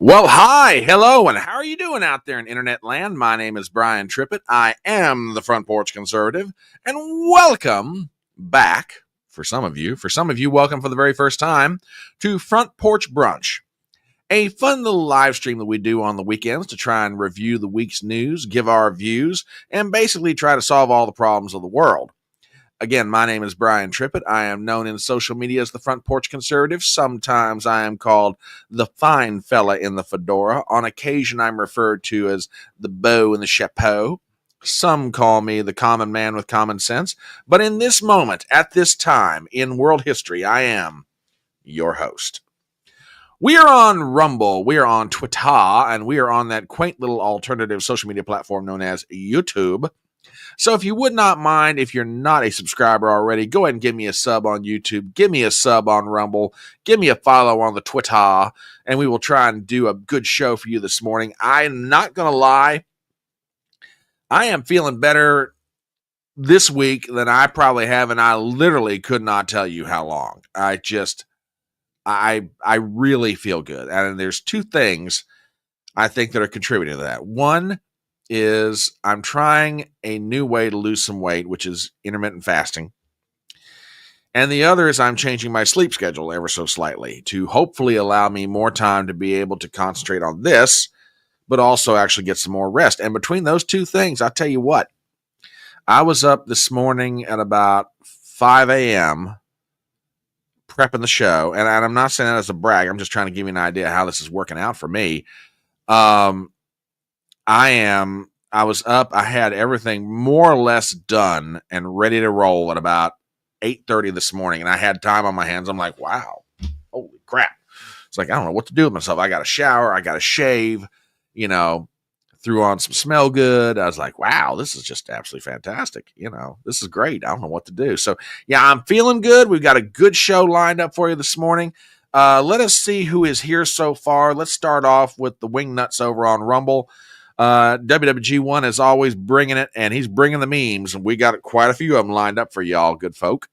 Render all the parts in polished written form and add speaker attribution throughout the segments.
Speaker 1: Well, hi, hello, and how are you doing out there in internet land? My name is Brian Trippett. I am the Front Porch Conservative, and welcome back for some of you. For some of you, welcome for the very first time to Front Porch Brunch, a fun little live stream that we do on the weekends to try and review the week's news, give our views, and basically try to solve all the problems of the world. Again, my name is Brian Trippett. I am known in social media as the Front Porch Conservative. Sometimes I am called the fine fella in the fedora. On occasion, I'm referred to as the beau in the chapeau. Some call me the common man with common sense. But in this moment, at this time in world history, I am your host. We are on Rumble, we are on Twitter, and we are on that quaint little alternative social media platform known as YouTube. So if you would not mind, if you're not a subscriber already, go ahead and give me a sub on YouTube, give me a sub on Rumble, give me a follow on the Twitter, and we will try and do a good show for you this morning. I'm not going to lie, I am feeling better this week than I probably have, and I literally could not tell you how long. I really feel good. And there's two things I think that are contributing to that. One is I'm trying a new way to lose some weight, which is intermittent fasting. And the other is I'm changing my sleep schedule ever so slightly to hopefully allow me more time to be able to concentrate on this, but also actually get some more rest. And between those two things, I'll tell you what, I was up this morning at about 5 a.m. prepping the show. And I'm not saying that as a brag. I'm just trying to give you an idea how this is working out for me. I was up, I had everything more or less done and ready to roll at about 8:30 this morning, and I had time on my hands. I'm like, wow, holy crap. It's like, I don't know what to do with myself. I got to shower, I got to shave, threw on some Smell Good. I was like, wow, this is just absolutely fantastic. This is great. I don't know what to do. So, yeah, I'm feeling good. We've got a good show lined up for you this morning. Let us see who is here so far. Let's start off with the Wingnuts over on Rumble. WWG1 is always bringing it, and he's bringing the memes, and we got quite a few of them lined up for y'all, good folk.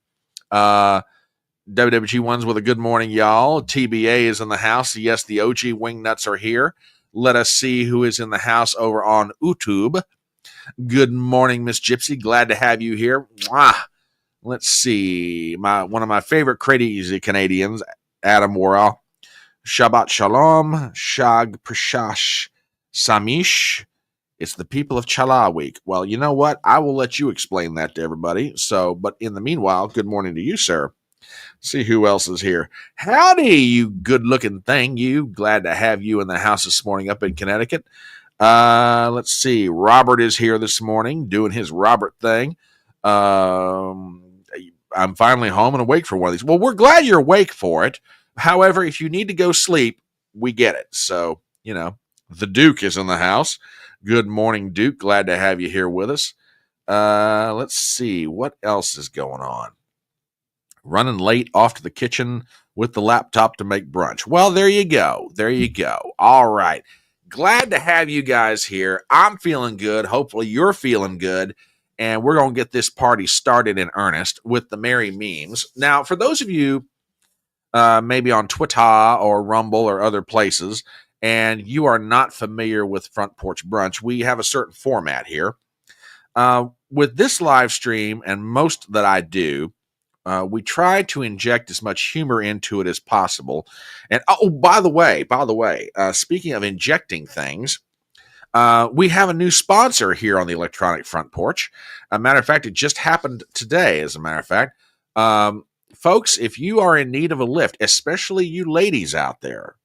Speaker 1: WWG1's with a good morning, y'all. TBA is in the house. Yes, the OG Wingnuts are here. Let us see who is in the house over on YouTube. Good morning, Miss Gypsy. Glad to have you here. Mwah. Let's see. One of my favorite crazy Canadians, Adam Worrell. Shabbat Shalom. Shag Prashash. Samish, it's the people of Chala week. Well, you know what? I will let you explain that to everybody. But in the meanwhile, good morning to you, sir. See who else is here. Howdy, you good-looking thing. Glad to have you in the house this morning up in Connecticut. Let's see. Robert is here this morning doing his Robert thing. I'm finally home and awake for one of these. Well, we're glad you're awake for it. However, if you need to go sleep, we get it. So, the Duke is in the house. Good morning, Duke. Glad to have you here with us. Let's see. What else is going on? Running late off to the kitchen with the laptop to make brunch. Well, there you go. There you go. All right. Glad to have you guys here. I'm feeling good. Hopefully you're feeling good. And we're going to get this party started in earnest with the merry memes. Now, for those of you maybe on Twitter or Rumble or other places, and you are not familiar with Front Porch Brunch, we have a certain format here. With this live stream and most that I do, we try to inject as much humor into it as possible. And by the way, speaking of injecting things, we have a new sponsor here on the Electronic Front Porch. A matter of fact, it just happened today, as a matter of fact. Folks, if you are in need of a lift, especially you ladies out there,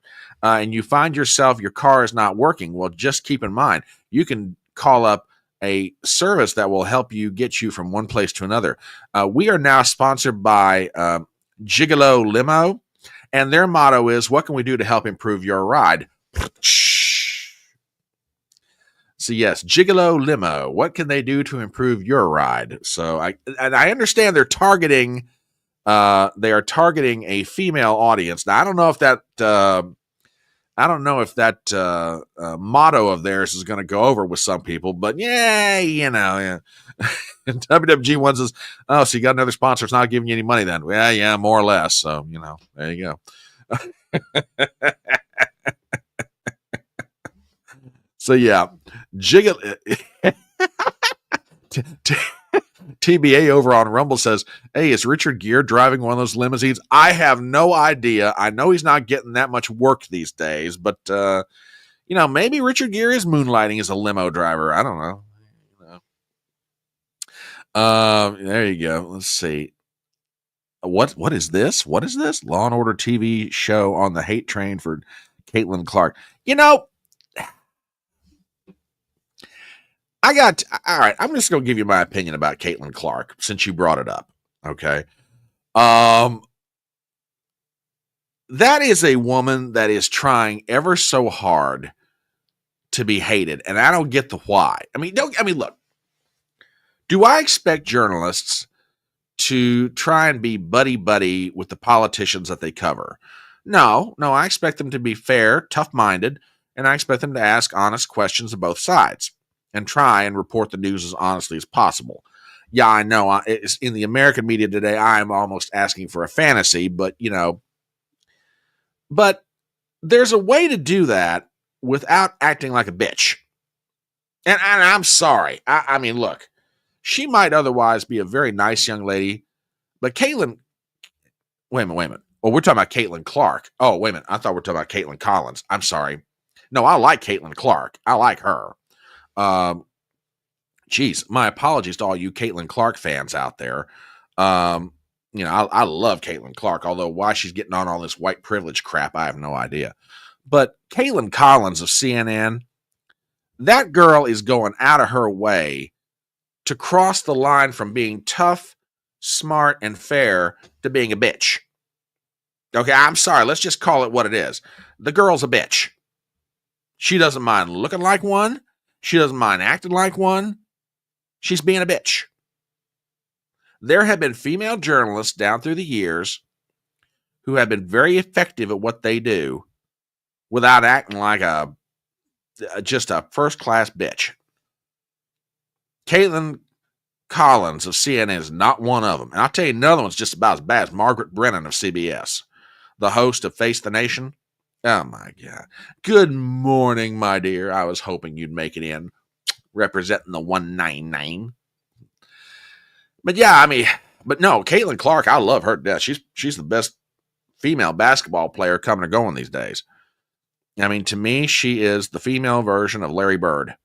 Speaker 1: and you find yourself, your car is not working, well, just keep in mind, you can call up a service that will help you get you from one place to another. We are now sponsored by Gigolo Limo, and their motto is, what can we do to help improve your ride? So yes, Gigolo Limo, what can they do to improve your ride? So I understand they're targeting, they are targeting a female audience. Now, I don't know if that motto of theirs is going to go over with some people, but yeah. WWG1 says, oh, so you got another sponsor. It's not giving you any money then. Well, yeah, more or less. So, there you go. So yeah, jiggle. TBA over on Rumble says, "Hey, is Richard Gere driving one of those limousines?" I have no idea. I know he's not getting that much work these days, but maybe Richard Gere is moonlighting as a limo driver. I don't know. There you go. Let's see. What is this? What is this? Law and Order TV show on the hate train for Caitlin Clark. All right. I'm just going to give you my opinion about Caitlin Clark since you brought it up. Okay. That is a woman that is trying ever so hard to be hated, and I don't get the why. Look. Do I expect journalists to try and be buddy-buddy with the politicians that they cover? No, I expect them to be fair, tough-minded, and I expect them to ask honest questions of both sides and try and report the news as honestly as possible. Yeah, I know. In the American media today, I'm almost asking for a fantasy, but there's a way to do that without acting like a bitch. And I'm sorry. I mean, look, she might otherwise be a very nice young lady, but Caitlin, wait a minute. Well, we're talking about Caitlin Clark. Oh, wait a minute. I thought we were talking about Caitlin Collins. I'm sorry. No, I like Caitlin Clark. I like her. Geez, my apologies to all you Caitlin Clark fans out there. I love Caitlin Clark, although why she's getting on all this white privilege crap, I have no idea. But Caitlin Collins of CNN, that girl is going out of her way to cross the line from being tough, smart, and fair to being a bitch. Okay, I'm sorry. Let's just call it what it is. The girl's a bitch. She doesn't mind looking like one. She doesn't mind acting like one. She's being a bitch. There have been female journalists down through the years who have been very effective at what they do without acting like just a first-class bitch. Caitlin Collins of CNN is not one of them. And I'll tell you, another one's just about as bad as Margaret Brennan of CBS, the host of Face the Nation. Oh, my God. Good morning, my dear. I was hoping you'd make it in, representing the 199. But yeah, but no, Caitlin Clark, I love her to death. She's the best female basketball player coming or going these days. To me, she is the female version of Larry Bird.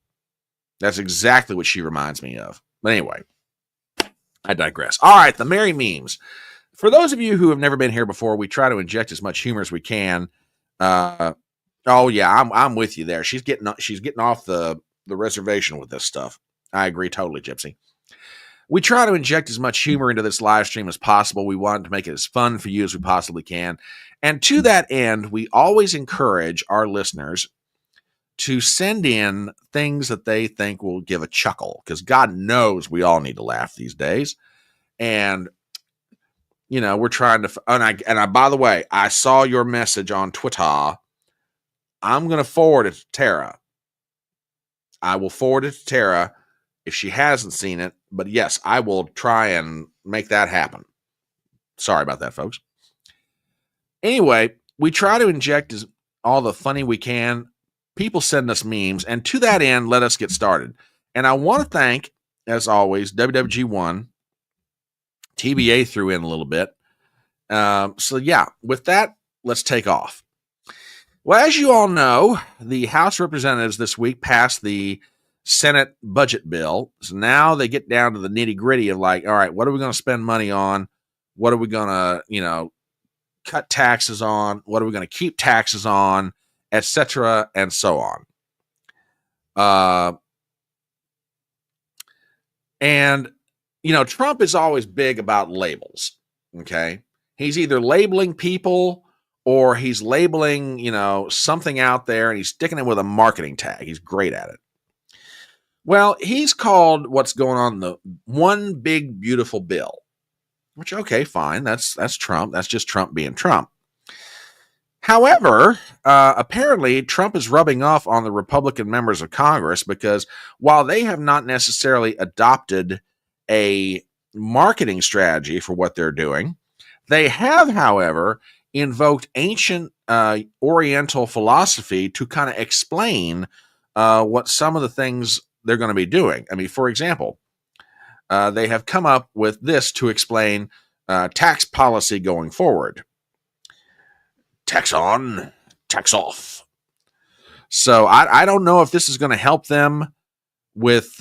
Speaker 1: That's exactly what she reminds me of. But anyway, I digress. All right, the Merry Memes. For those of you who have never been here before, we try to inject as much humor as we can. Oh yeah, I'm with you there. She's getting off the reservation with this stuff. I agree totally, Gypsy. We try to inject as much humor into this live stream as possible. We want to make it as fun for you as we possibly can. And to that end, we always encourage our listeners to send in things that they think will give a chuckle, because God knows we all need to laugh these days. And, we're trying to, and by the way, I saw your message on Twitter. I'm going to forward it to Tara. I will forward it to Tara if she hasn't seen it. But yes, I will try and make that happen. Sorry about that, folks. Anyway, we try to inject all the funny we can. People send us memes. And to that end, let us get started. And I want to thank, as always, WWG1. TBA threw in a little bit. So yeah, with that, let's take off. Well, as you all know, the House Representatives this week passed the Senate budget bill. So now they get down to the nitty gritty of all right, what are we going to spend money on? What are we going to, cut taxes on? What are we going to keep taxes on? Etc. and so on. And Trump is always big about labels. Okay. He's either labeling people or he's labeling, something out there, and he's sticking it with a marketing tag. He's great at it. Well, he's called what's going on the one big beautiful bill, which, okay, fine. That's Trump. That's just Trump being Trump. However, apparently Trump is rubbing off on the Republican members of Congress, because while they have not necessarily adopted a marketing strategy for what they're doing, they have, however, invoked ancient Oriental philosophy to kind of explain what some of the things they're going to be doing. I mean, for example, they have come up with this to explain tax policy going forward. Tax on, tax off. So I don't know if this is going to help them with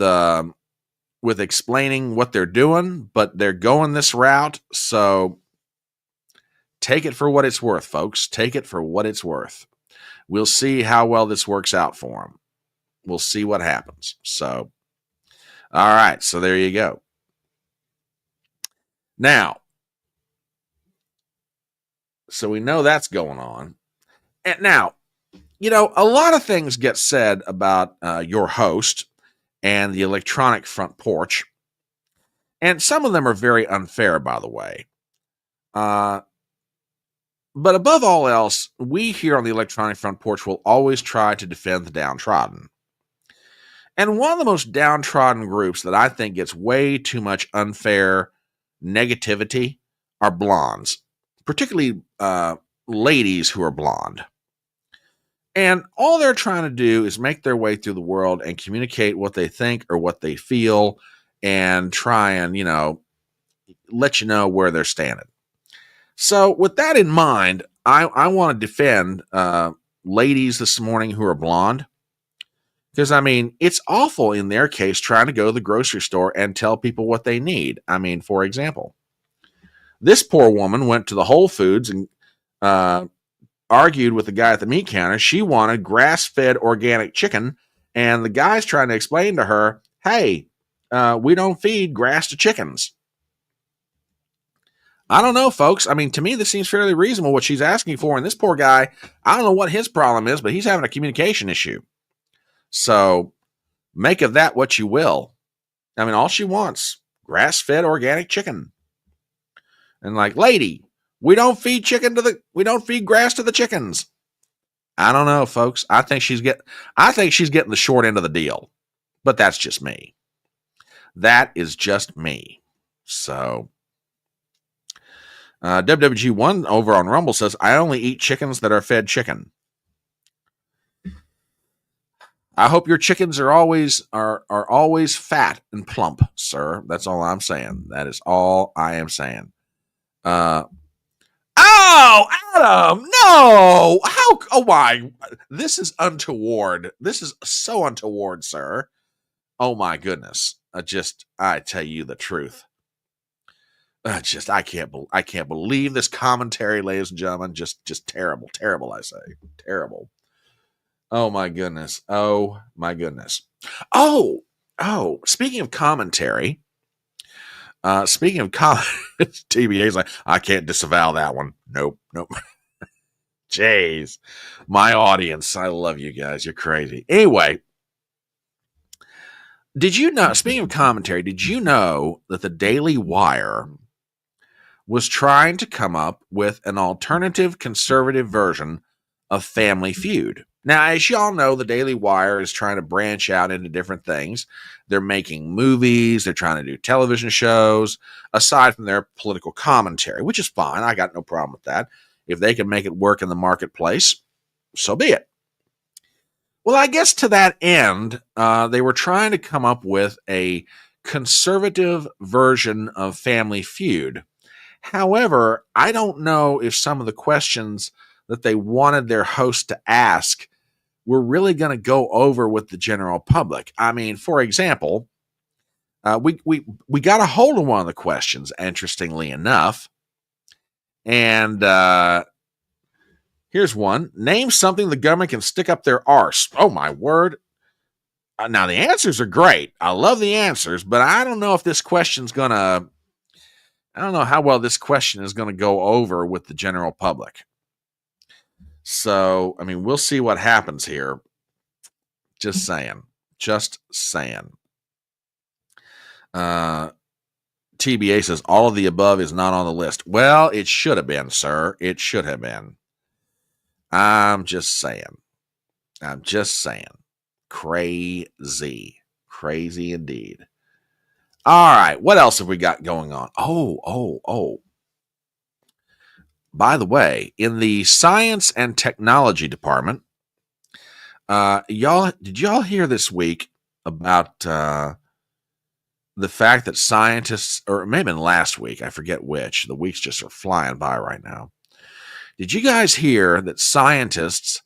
Speaker 1: explaining what they're doing, but they're going this route. So take it for what it's worth, folks. Take it for what it's worth. We'll see how well this works out for them. We'll see what happens. So, all right. So there you go. Now, so we know that's going on. And now, a lot of things get said about your host and the electronic front porch. And some of them are very unfair, by the way. But above all else, we here on the electronic front porch will always try to defend the downtrodden. And one of the most downtrodden groups that I think gets way too much unfair negativity are blondes, particularly ladies who are blonde. And all they're trying to do is make their way through the world and communicate what they think or what they feel and try and, let you know where they're standing. So with that in mind, I want to defend ladies this morning who are blonde. Because, I mean, it's awful in their case trying to go to the grocery store and tell people what they need. I mean, for example, this poor woman went to the Whole Foods and argued with the guy at the meat counter. She wanted grass-fed organic chicken, and the guy's trying to explain to her, hey, we don't feed grass to chickens. I don't know, folks. I mean, to me, this seems fairly reasonable what she's asking for. And this poor guy, I don't know what his problem is, but he's having a communication issue. So make of that what you will. I mean, all she wants, grass-fed organic chicken. And like, lady, we don't feed grass to the chickens. I don't know, folks. I think she's getting the short end of the deal. But that's just me. That is just me. So WWG1 over on Rumble says, I only eat chickens that are fed chicken. I hope your chickens are always fat and plump, sir. That's all I'm saying. That is all I am saying. Oh, Adam, no! How? Oh my! This is untoward. This is so untoward, sir. Oh my goodness! I tell you the truth. I can't believe this commentary, ladies and gentlemen. Just terrible, terrible. I say terrible. Oh my goodness. Oh my goodness. Oh, speaking of commentary, TBA's like, I can't disavow that one. Nope. Jeez. My audience. I love you guys. You're crazy. Anyway, did you know, speaking of commentary, did you know that the Daily Wire was trying to come up with an alternative conservative version of Family Feud? Now, as y'all know, the Daily Wire is trying to branch out into different things. They're making movies. They're trying to do television shows, aside from their political commentary, which is fine. I got no problem with that. If they can make it work in the marketplace, so be it. Well, I guess to that end, they were trying to come up with a conservative version of Family Feud. However, I don't know if some of the questions that they wanted their host to ask were really going to go over with the general public. I mean, for example, we got a hold of one of the questions, interestingly enough. And here's one. Name something the government can stick up their arse. Oh, my word. Now, the answers are great. I love the answers, but I don't know if this question's going to... I don't know how well this question is going to go over with the general public. So, I mean, we'll see what happens here. Just saying. TBA says, all of the above is not on the list. Well, it should have been, sir. It should have been. I'm just saying. Crazy. Crazy indeed. All right. What else have we got going on? Oh. By the way, in the science and technology department, Did y'all hear this week about the fact that scientists, or maybe last week, I forget which, the weeks just are flying by right now. Did you guys hear that scientists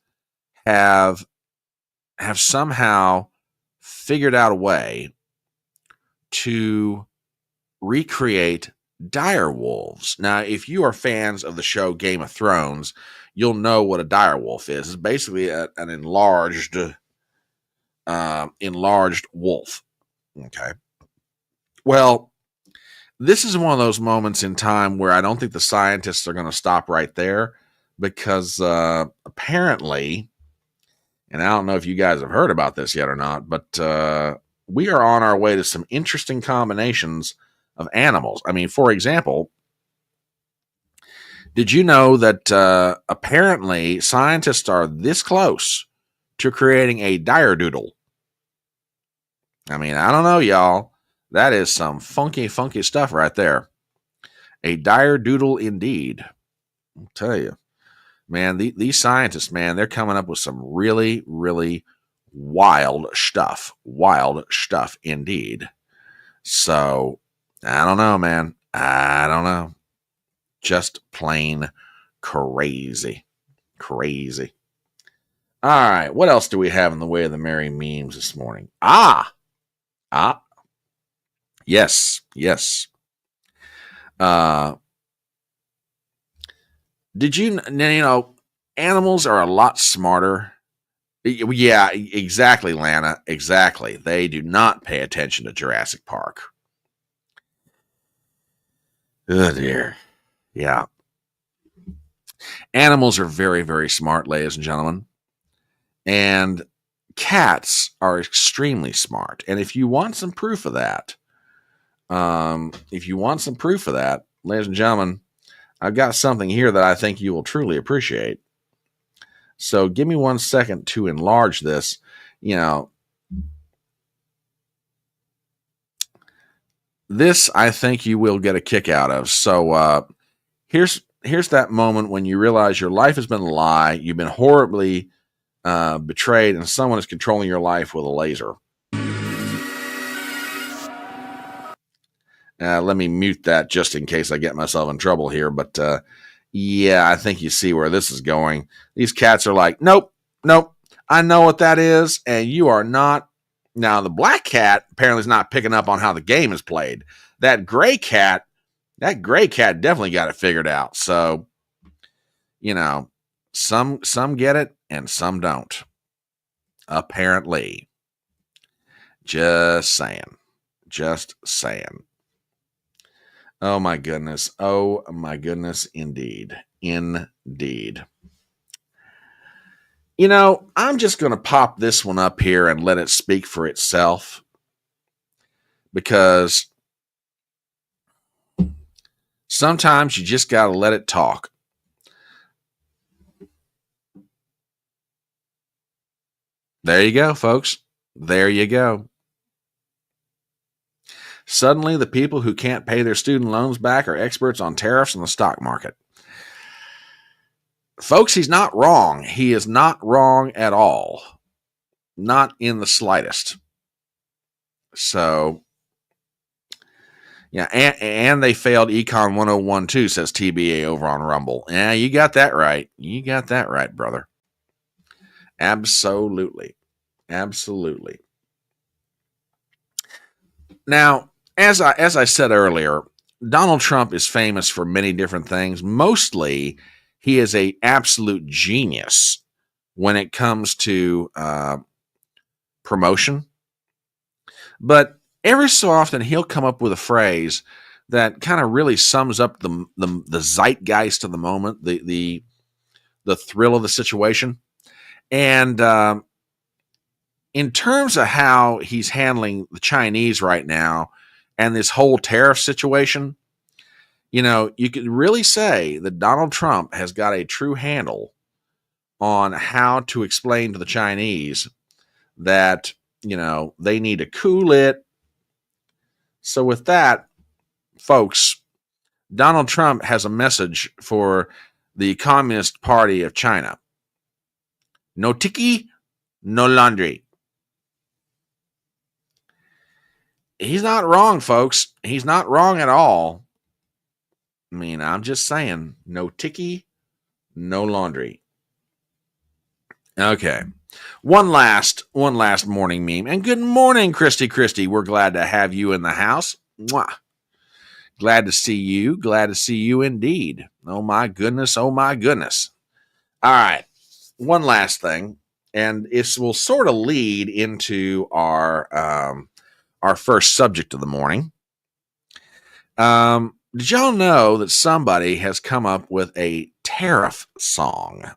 Speaker 1: have somehow figured out a way to recreate dire wolves? Now, if you are fans of the show Game of Thrones, you'll know what a dire wolf is. It's basically an enlarged wolf. Okay. Well, this is one of those moments in time where I don't think the scientists are going to stop right there, because apparently, and I don't know if you guys have heard about this yet or not, but we are on our way to some interesting combinations of animals. I mean, for example, did you know that apparently scientists are this close to creating a dire doodle? I mean, I don't know, y'all. That is some funky, funky stuff right there. A dire doodle indeed. I'll tell you. Man, these scientists, man, they're coming up with some really, really wild stuff. Wild stuff indeed. So, I don't know, man. I don't know. Just plain crazy. Crazy. All right. What else do we have in the way of the merry memes this morning? Yes. Did you know, animals are a lot smarter? Yeah, exactly, Lana. Exactly. They do not pay attention to Jurassic Park. Oh, dear. Yeah. Animals are very, very smart, ladies and gentlemen. And cats are extremely smart. And if you want some proof of that, ladies and gentlemen, I've got something here that I think you will truly appreciate. So give me 1 second to enlarge this. You know, this I think you will get a kick out of. So here's that moment when you realize your life has been a lie. You've been horribly betrayed, and someone is controlling your life with a laser. Let me mute that just in case I get myself in trouble here. But yeah, I think you see where this is going. These cats are like, nope. I know what that is, and you are not. Now, the black cat apparently is not picking up on how the game is played. That gray cat definitely got it figured out. So, you know, some get it and some don't. Apparently. Just saying. Oh my goodness. Indeed. You know, I'm just going to pop this one up here and let it speak for itself, because sometimes you just got to let it talk. There you go, folks. There you go. Suddenly, the people who can't pay their student loans back are experts on tariffs and the stock market. Folks, he's not wrong. He is not wrong at all. Not in the slightest. So, yeah, and they failed Econ 101 too, says TBA over on Rumble. Yeah, you got that right. You got that right, brother. Absolutely. Now, as I said earlier, Donald Trump is famous for many different things. Mostly, he is an absolute genius when it comes to promotion. But every so often, he'll come up with a phrase that kind of really sums up the zeitgeist of the moment, the thrill of the situation. And in terms of how he's handling the Chinese right now and this whole tariff situation, you know, you could really say that Donald Trump has got a true handle on how to explain to the Chinese that, you know, they need to cool it. So with that, folks, Donald Trump has a message for the Communist Party of China. No tiki, no laundry. He's not wrong, folks. He's not wrong at all. I mean, I'm just saying, no ticky, no laundry. Okay. One last morning meme. And good morning, Christy. We're glad to have you in the house. Mwah. Glad to see you. Glad to see you indeed. Oh my goodness. Oh my goodness. All right. One last thing. And this will sort of lead into our first subject of the morning. Did y'all know that somebody has come up with a Tariff song?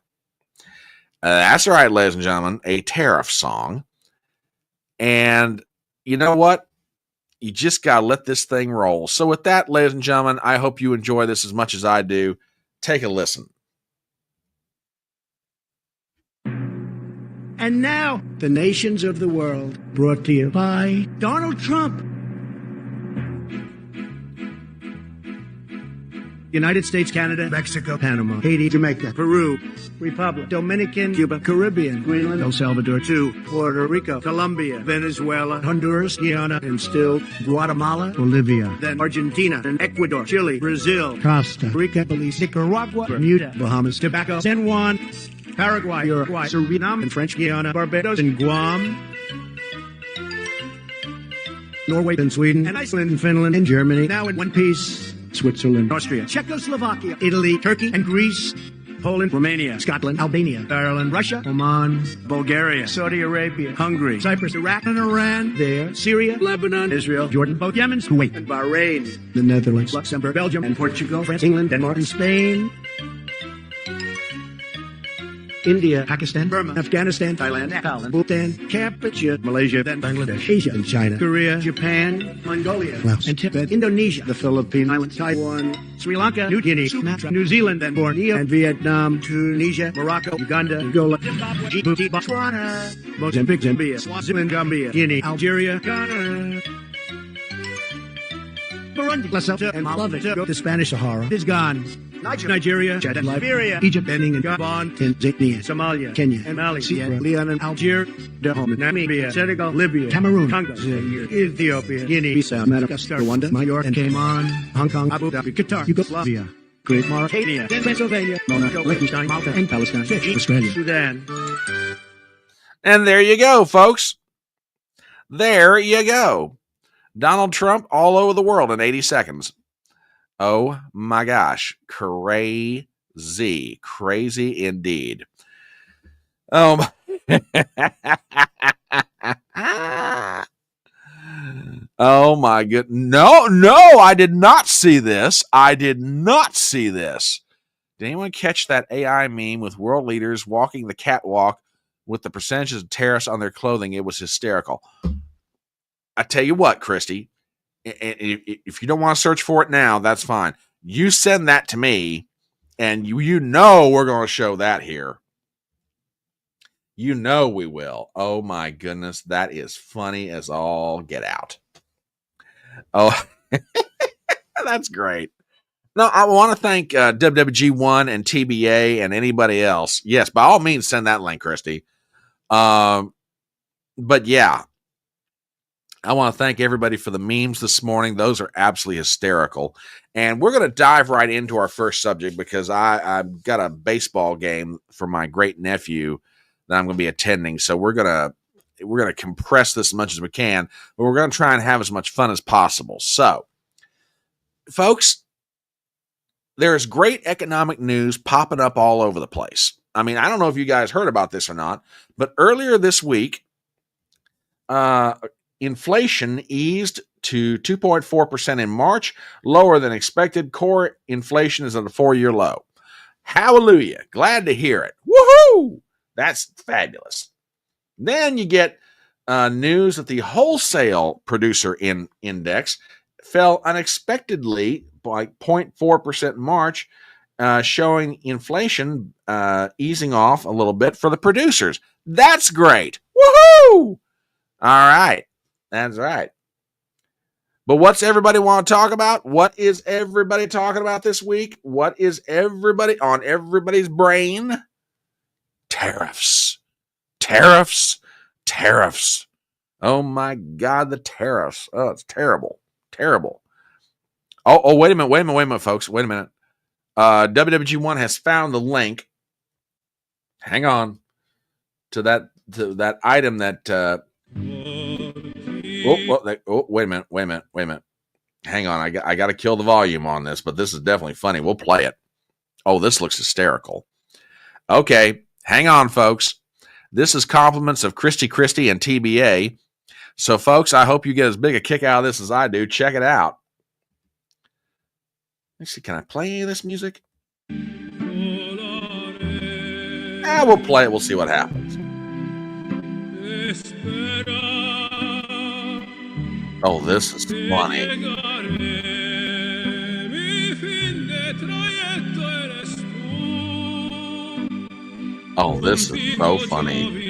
Speaker 1: That's right, ladies and gentlemen, a Tariff song. And you know what? You just got to let this thing roll. So with that, ladies and gentlemen, I hope you enjoy this as much as I do. Take a listen.
Speaker 2: And now, the nations of the world, brought to you by Donald Trump. United States, Canada, Mexico, Panama, Haiti, Jamaica, Peru, Republic, Dominican, Cuba, Caribbean, Greenland, El Salvador, too, Puerto Rico, Colombia, Venezuela, Honduras, Guyana, and still Guatemala, Bolivia, then Argentina, and Ecuador, Chile, Brazil, Costa Rica, Belize, Nicaragua, Bermuda, Bahamas, Tobacco, San Juan, Paraguay, Uruguay, Suriname, and French Guiana, Barbados, and Guam, Norway, and Sweden, and Iceland, and Finland, and Germany, now in one piece. Switzerland, Austria, Czechoslovakia, Italy, Turkey, and Greece, Poland, Romania, Scotland, Albania, Ireland, Russia, Oman, Bulgaria, Saudi Arabia, Hungary, Cyprus, Iraq, and Iran, there, Syria, Lebanon, Israel, Jordan, both Yemen, Kuwait, and Bahrain, the Netherlands, Luxembourg, Belgium, and Portugal, France, England, Denmark, and Spain, India, Pakistan, Burma, Afghanistan, Thailand, Nepal, and Bhutan, Cambodia, Malaysia, then Bangladesh, Asia, and China, Korea, Japan, Mongolia, Laos, and Tibet, Indonesia, the Philippine Islands, Taiwan, Sri Lanka, New Guinea, Sumatra, New Zealand, then Borneo, and Vietnam, Tunisia, Morocco, Uganda, Angola, Zimbabwe, Djibouti, Botswana, Mozambique, Zambia, Swaziland, Gambia, Guinea, Algeria, Ghana, Burundi, Lesotho, and Malawi. The Spanish Sahara is gone. Nigeria, Chad, Liberia, Egypt, Benin, and Gabon, Tanzania, Somalia, Kenya, and Mali, Sierra Leone, and Algeria, Dahomey, Namibia, Senegal, Libya, Cameroon, Congo, Zaire, Ethiopia, Guinea, Bissau, Madagascar, Rwanda, Majorca, and Cayman, Hong Kong, Abu Dhabi, Qatar, Yugoslavia, Great Mauritania, Pennsylvania, Monaco, Liechtenstein, Malta, and Palestine, Australia, Sudan.
Speaker 1: And there you go, folks. There you go. Donald Trump all over the world in 80 seconds. Oh my gosh. Crazy indeed. Oh my goodness. No, I did not see this. Did anyone catch that AI meme with world leaders walking the catwalk with the percentages of tariffs on their clothing? It was hysterical. I tell you what, Christy, if you don't want to search for it now, that's fine. You send that to me, and you know we're going to show that here. You know we will. Oh, my goodness. That is funny as all get out. Oh, that's great. No, I want to thank WWG1 and TBA and anybody else. Yes, by all means, send that link, Christy. But yeah. I want to thank everybody for the memes this morning. Those are absolutely hysterical. And we're going to dive right into our first subject because I've got a baseball game for my great nephew that I'm going to be attending. So we're going to compress this as much as we can, but we're going to try and have as much fun as possible. So, folks, there's great economic news popping up all over the place. I mean, I don't know if you guys heard about this or not, but earlier this week, inflation eased to 2.4% in March, lower than expected. Core inflation is at a 4-year low. Hallelujah. Glad to hear it. Woohoo! That's fabulous. Then you get news that the wholesale producer index fell unexpectedly by 0.4% in March, showing inflation easing off a little bit for the producers. That's great. Woohoo! All right. That's right. But what's everybody want to talk about? What is everybody talking about this week? What is everybody on everybody's brain? Tariffs. Tariffs. Oh my God, the tariffs. Oh, it's terrible. Oh, wait a minute, folks. Wait a minute. WWG1 has found the link. Hang on to that item that. Wait a minute. Hang on, I got to kill the volume on this, but this is definitely funny. We'll play it. Oh, this looks hysterical. Okay, hang on, folks. This is compliments of Christy and TBA. So, folks, I hope you get as big a kick out of this as I do. Check it out. Let's see, can I play any of this music? We'll play it. We'll see what happens. Oh, this is funny. Oh, this is so funny.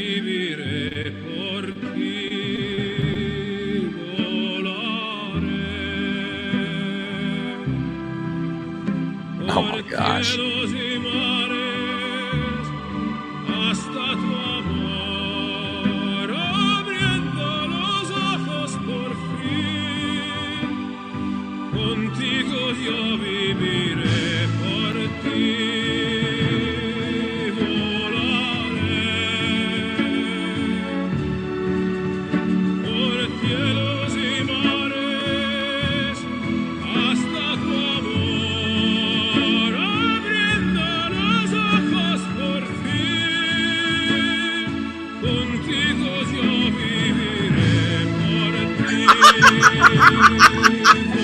Speaker 1: Oh my gosh.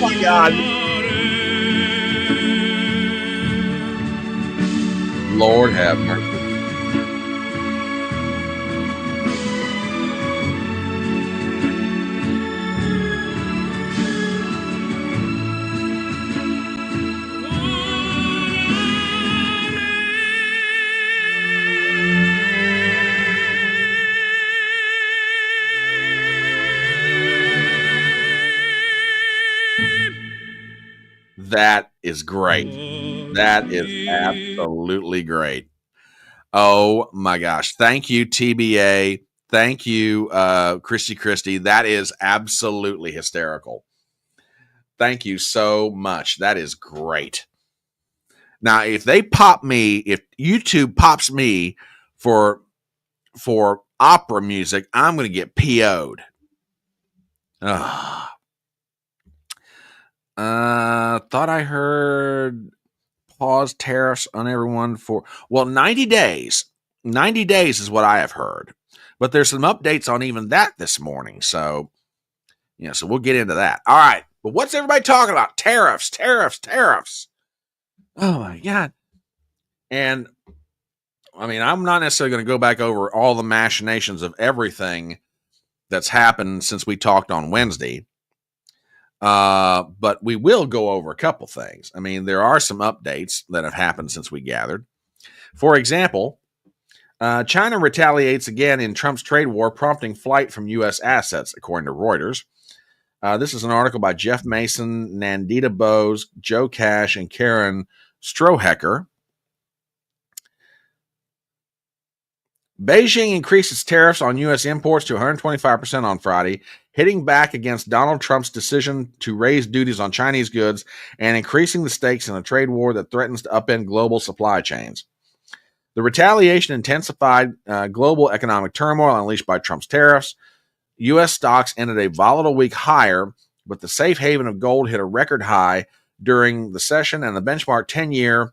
Speaker 1: Oh my God. Lord have mercy. That is great. That is absolutely great. Oh my gosh. Thank you, TBA. Thank you, Christy. That is absolutely hysterical. Thank you so much. That is great. Now, if YouTube pops me for opera music, I'm going to get PO'd. Thought I heard pause tariffs on everyone for 90 days. 90 days is what I have heard, but there's some updates on even that this morning. So, so we'll get into that. All right, but what's everybody talking about? Tariffs. Oh my God! And I mean, I'm not necessarily going to go back over all the machinations of everything that's happened since we talked on Wednesday. But we will go over a couple things. I mean, there are some updates that have happened since we gathered. For example, China retaliates again in Trump's trade war, prompting flight from U.S. assets, according to Reuters. This is an article by Jeff Mason, Nandita Bose, Joe Cash, and Karen Strohecker. Beijing increased its tariffs on U.S. imports to 125% on Friday, hitting back against Donald Trump's decision to raise duties on Chinese goods and increasing the stakes in a trade war that threatens to upend global supply chains. The retaliation intensified global economic turmoil unleashed by Trump's tariffs. U.S. stocks ended a volatile week higher, but the safe haven of gold hit a record high during the session, and the benchmark 10-year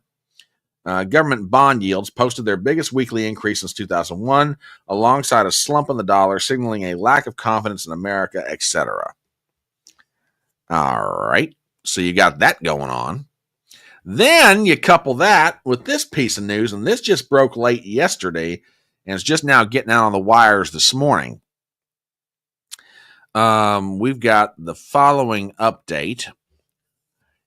Speaker 1: government bond yields posted their biggest weekly increase since 2001, alongside a slump in the dollar, signaling a lack of confidence in America, etc. All right, so you got that going on. Then you couple that with this piece of news, and this just broke late yesterday, and it's just now getting out on the wires this morning. We've got the following update,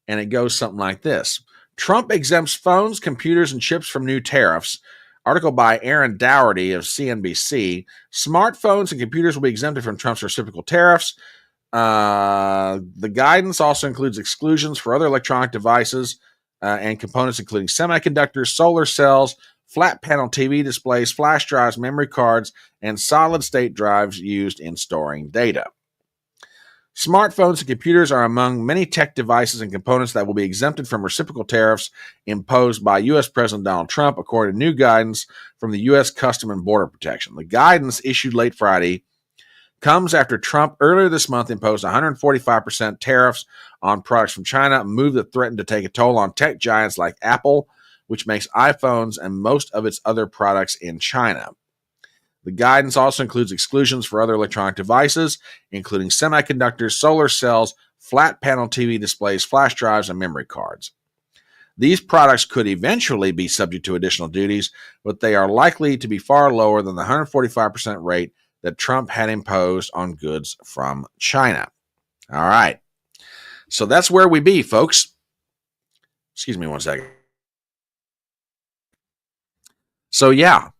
Speaker 1: and it goes something like this. Trump exempts phones, computers, and chips from new tariffs. Article by Aaron Dougherty of CNBC. Smartphones and computers will be exempted from Trump's reciprocal tariffs. The guidance also includes exclusions for other electronic devices and components, including semiconductors, solar cells, flat panel TV displays, flash drives, memory cards, and solid state drives used in storing data. Smartphones and computers are among many tech devices and components that will be exempted from reciprocal tariffs imposed by U.S. President Donald Trump, according to new guidance from the U.S. Custom and Border Protection. The guidance, issued late Friday, comes after Trump earlier this month imposed 145% tariffs on products from China, a move that threatened to take a toll on tech giants like Apple, which makes iPhones and most of its other products in China. The guidance also includes exclusions for other electronic devices, including semiconductors, solar cells, flat panel TV displays, flash drives, and memory cards. These products could eventually be subject to additional duties, but they are likely to be far lower than the 145% rate that Trump had imposed on goods from China. All right. So that's where we be, folks. Excuse me one second. So yeah,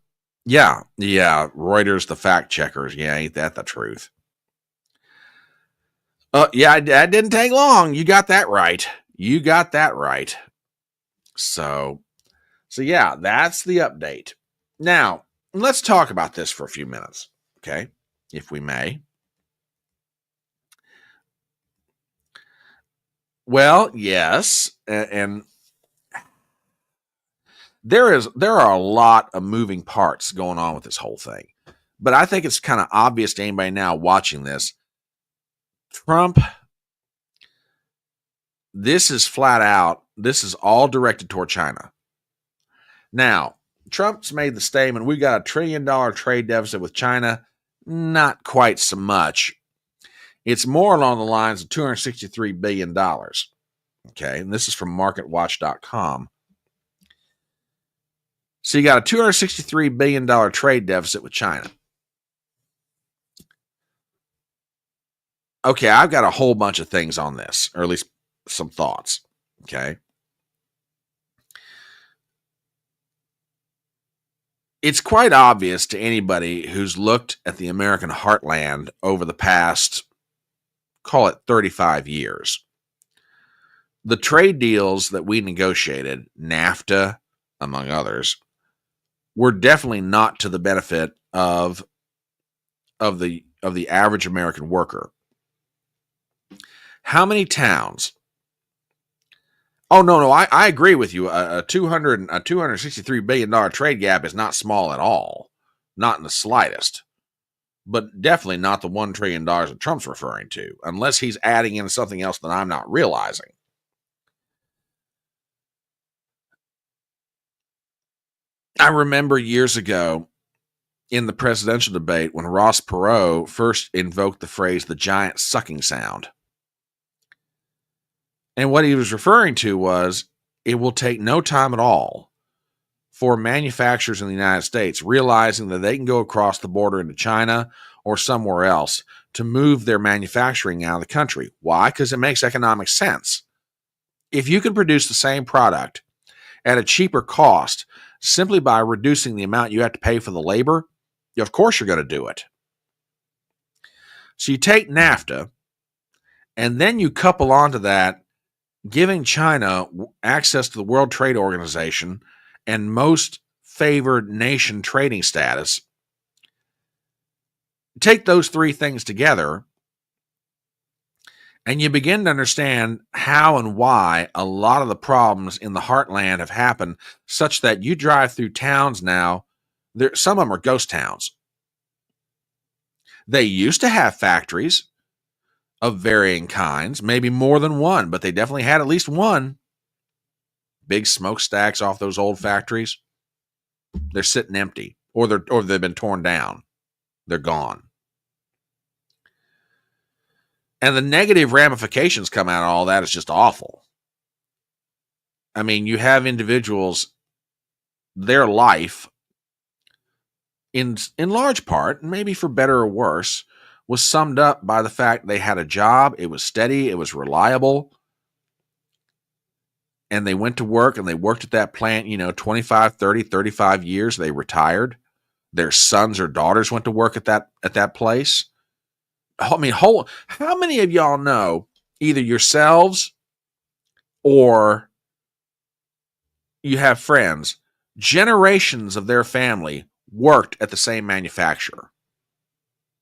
Speaker 1: Reuters, the fact checkers. Yeah, ain't that the truth? Yeah, that didn't take long. You got that right. So yeah, that's the update. Now, let's talk about this for a few minutes, okay? If we may. Well, yes, and there are a lot of moving parts going on with this whole thing. But I think it's kind of obvious to anybody now watching this. Trump, this is flat out, this is all directed toward China. Now, Trump's made the statement, we got $1 trillion trade deficit with China. Not quite so much. It's more along the lines of $263 billion. Okay, and this is from MarketWatch.com. So you got a $263 billion trade deficit with China. Okay, I've got a whole bunch of things on this, or at least some thoughts. Okay. It's quite obvious to anybody who's looked at the American heartland over the past, call it 35 years. The trade deals that we negotiated, NAFTA, among others, were definitely not to the benefit of the average American worker. How many towns? Oh, no, I agree with you. A $263 billion trade gap is not small at all. Not in the slightest. But definitely not the $1 trillion that Trump's referring to, unless he's adding in something else that I'm not realizing. I remember years ago in the presidential debate when Ross Perot first invoked the phrase, the giant sucking sound. And what he was referring to was, it will take no time at all for manufacturers in the United States realizing that they can go across the border into China or somewhere else to move their manufacturing out of the country. Why? Because it makes economic sense. If you can produce the same product at a cheaper cost simply by reducing the amount you have to pay for the labor, of course you're going to do it. So you take NAFTA, and then you couple onto that giving China access to the World Trade Organization and most favored nation trading status. Take those three things together, and you begin to understand how and why a lot of the problems in the heartland have happened, such that you drive through towns now, some of them are ghost towns. They used to have factories of varying kinds, maybe more than one, but they definitely had at least one. Big smokestacks off those old factories. They're sitting empty, or they've been torn down. They're gone. And the negative ramifications come out of all that is just awful. I mean, you have individuals, their life, in large part, maybe for better or worse, was summed up by the fact they had a job, it was steady, it was reliable, and they went to work and they worked at that plant, 25, 30, 35 years, they retired. Their sons or daughters went to work at that place. I mean, how many of y'all know, either yourselves or you have friends generations of their family worked at the same manufacturer.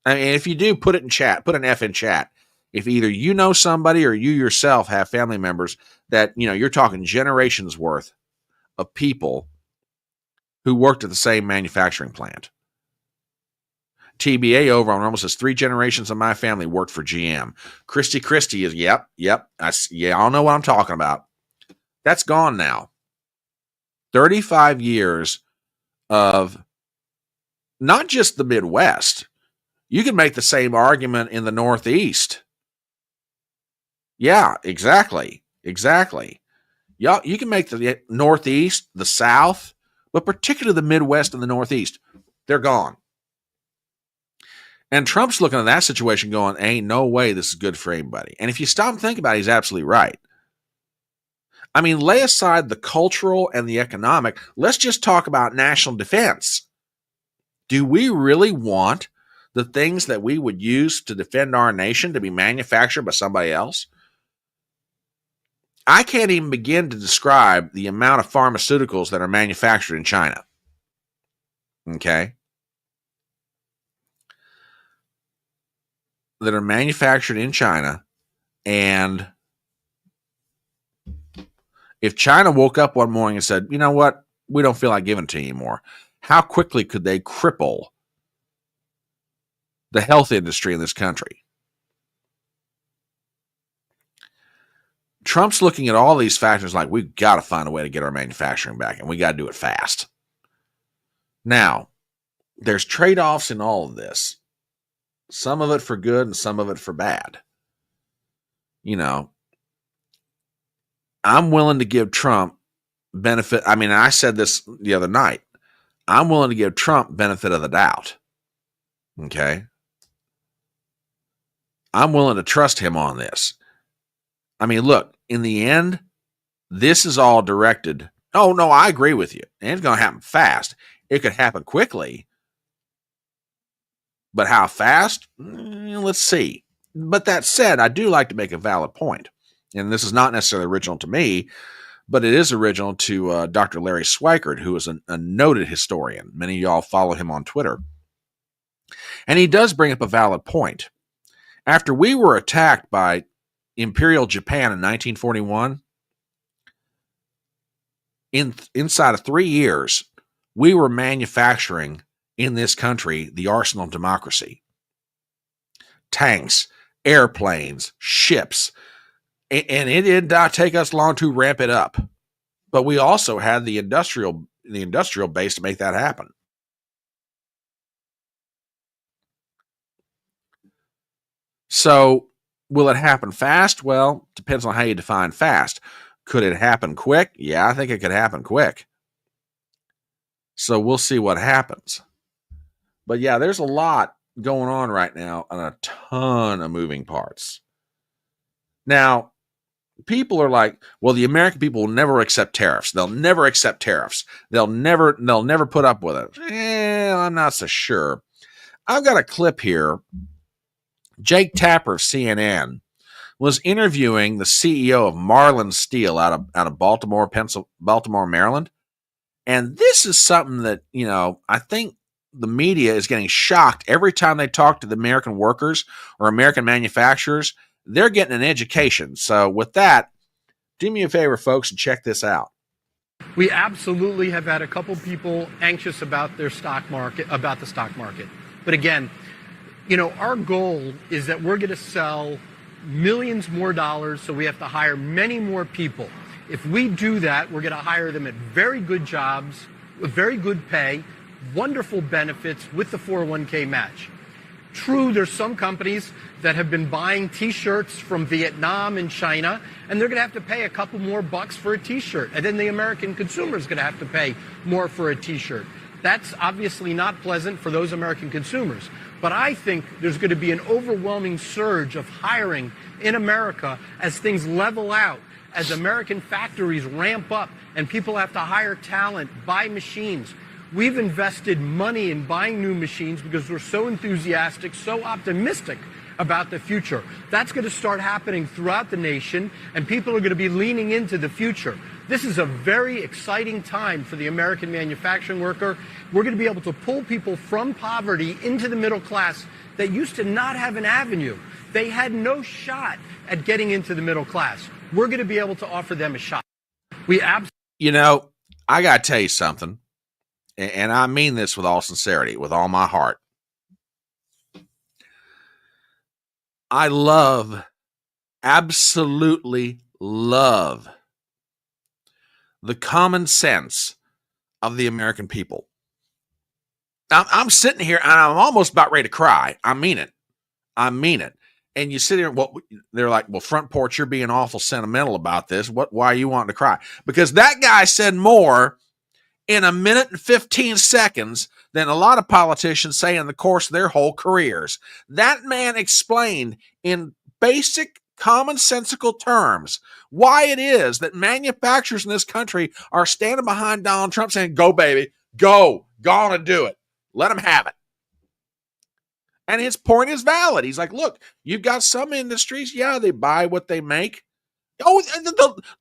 Speaker 1: I mean, if you do, put it in chat, put an F in chat. If either you know somebody or you yourself have family members that, you're talking generations worth of people who worked at the same manufacturing plant. TBA over on almost says 3 generations of my family worked for GM. Christy is, yep. I know what I'm talking about. That's gone now. 35 years of not just the Midwest. You can make the same argument in the Northeast. Yeah, exactly. Yeah, you can make the Northeast, the South, but particularly the Midwest and the Northeast. They're gone. And Trump's looking at that situation going, ain't no way this is good for anybody. And if you stop and think about it, he's absolutely right. I mean, lay aside the cultural and the economic. Let's just talk about national defense. Do we really want the things that we would use to defend our nation to be manufactured by somebody else? I can't even begin to describe the amount of pharmaceuticals that are manufactured in China. Okay? That are manufactured in China, and if China woke up one morning and said, you know what, we don't feel like giving it to you anymore, how quickly could they cripple the health industry in this country? Trump's looking at all these factors like, we've got to find a way to get our manufacturing back, and we got to do it fast. Now, there's trade-offs in all of this. Some of it for good and some of it for bad. I'm willing to give Trump benefit. I mean, I said this the other night. I'm willing to give Trump benefit of the doubt. Okay? I'm willing to trust him on this. I mean, look, in the end, this is all directed. Oh, no, I agree with you. And it's going to happen fast. It could happen quickly. But how fast? Let's see. But that said, I do like to make a valid point. And this is not necessarily original to me, but it is original to Dr. Larry Schweikert, who is a noted historian. Many of y'all follow him on Twitter. And he does bring up a valid point. After we were attacked by Imperial Japan in 1941, inside of 3 years, we were manufacturing in this country the arsenal of democracy. Tanks, airplanes, ships. And it did not take us long to ramp it up. But we also had the industrial base to make that happen. So, will it happen fast? Well, depends on how you define fast. Could it happen quick? Yeah, I think it could happen quick. So we'll see what happens. But yeah, there's a lot going on right now and a ton of moving parts. Now, people are like, well, the American people will never accept tariffs. They'll never accept tariffs. They'll never put up with it. I'm not so sure. I've got a clip here. Jake Tapper of CNN was interviewing the CEO of Marlin Steel out of Baltimore, Maryland. And this is something that, I think the media is getting shocked every time they talk to the American workers or American manufacturers. They're getting an education. So with that, do me a favor, folks, and check this out.
Speaker 3: We absolutely have had a couple people anxious about the stock market. But again, our goal is that we're going to sell millions more dollars, so we have to hire many more people. If we do that, we're going to hire them at very good jobs, with very good pay, wonderful benefits with the 401k match. True, there's some companies that have been buying T-shirts from Vietnam and China, and they're going to have to pay a couple more bucks for a T-shirt. And then the American consumer is going to have to pay more for a T-shirt. That's obviously not pleasant for those American consumers. But I think there's going to be an overwhelming surge of hiring in America as things level out, as American factories ramp up and people have to hire talent, buy machines. We've invested money in buying new machines because we're so enthusiastic, so optimistic about the future. That's going to start happening throughout the nation, and people are going to be leaning into the future. This is a very exciting time for the American manufacturing worker. We're going to be able to pull people from poverty into the middle class that used to not have an avenue. They had no shot at getting into the middle class. We're going to be able to offer them a shot.
Speaker 1: You know, I got to tell you something, and I mean this with all sincerity, with all my heart. I absolutely love the common sense of the American people. I'm sitting here and I'm almost about ready to cry. I mean it. And you sit here, well, they're like, well, Front Porch, you're being awful sentimental about this. Why are you wanting to cry? Because that guy said more in a minute and 15 seconds than a lot of politicians say in the course of their whole careers. That man explained in basic, commonsensical terms why it is that manufacturers in this country are standing behind Donald Trump saying, go, baby, go on and do it. Let them have it. And his point is valid. He's like, look, you've got some industries, yeah, they buy what they make. Oh,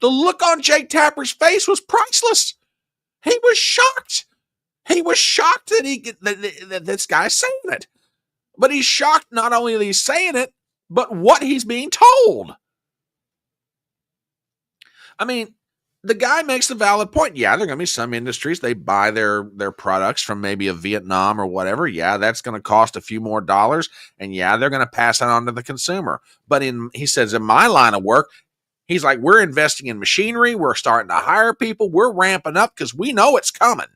Speaker 1: the look on Jake Tapper's face was priceless. He was shocked. He was shocked that this guy's saying it. But he's shocked not only that he's saying it, but what he's being told. I mean, the guy makes a valid point. Yeah, there are going to be some industries, they buy their products from maybe a Vietnam or whatever. Yeah, that's going to cost a few more dollars. And yeah, they're going to pass that on to the consumer. But he says, in my line of work, he's like, we're investing in machinery. We're starting to hire people. We're ramping up because we know it's coming.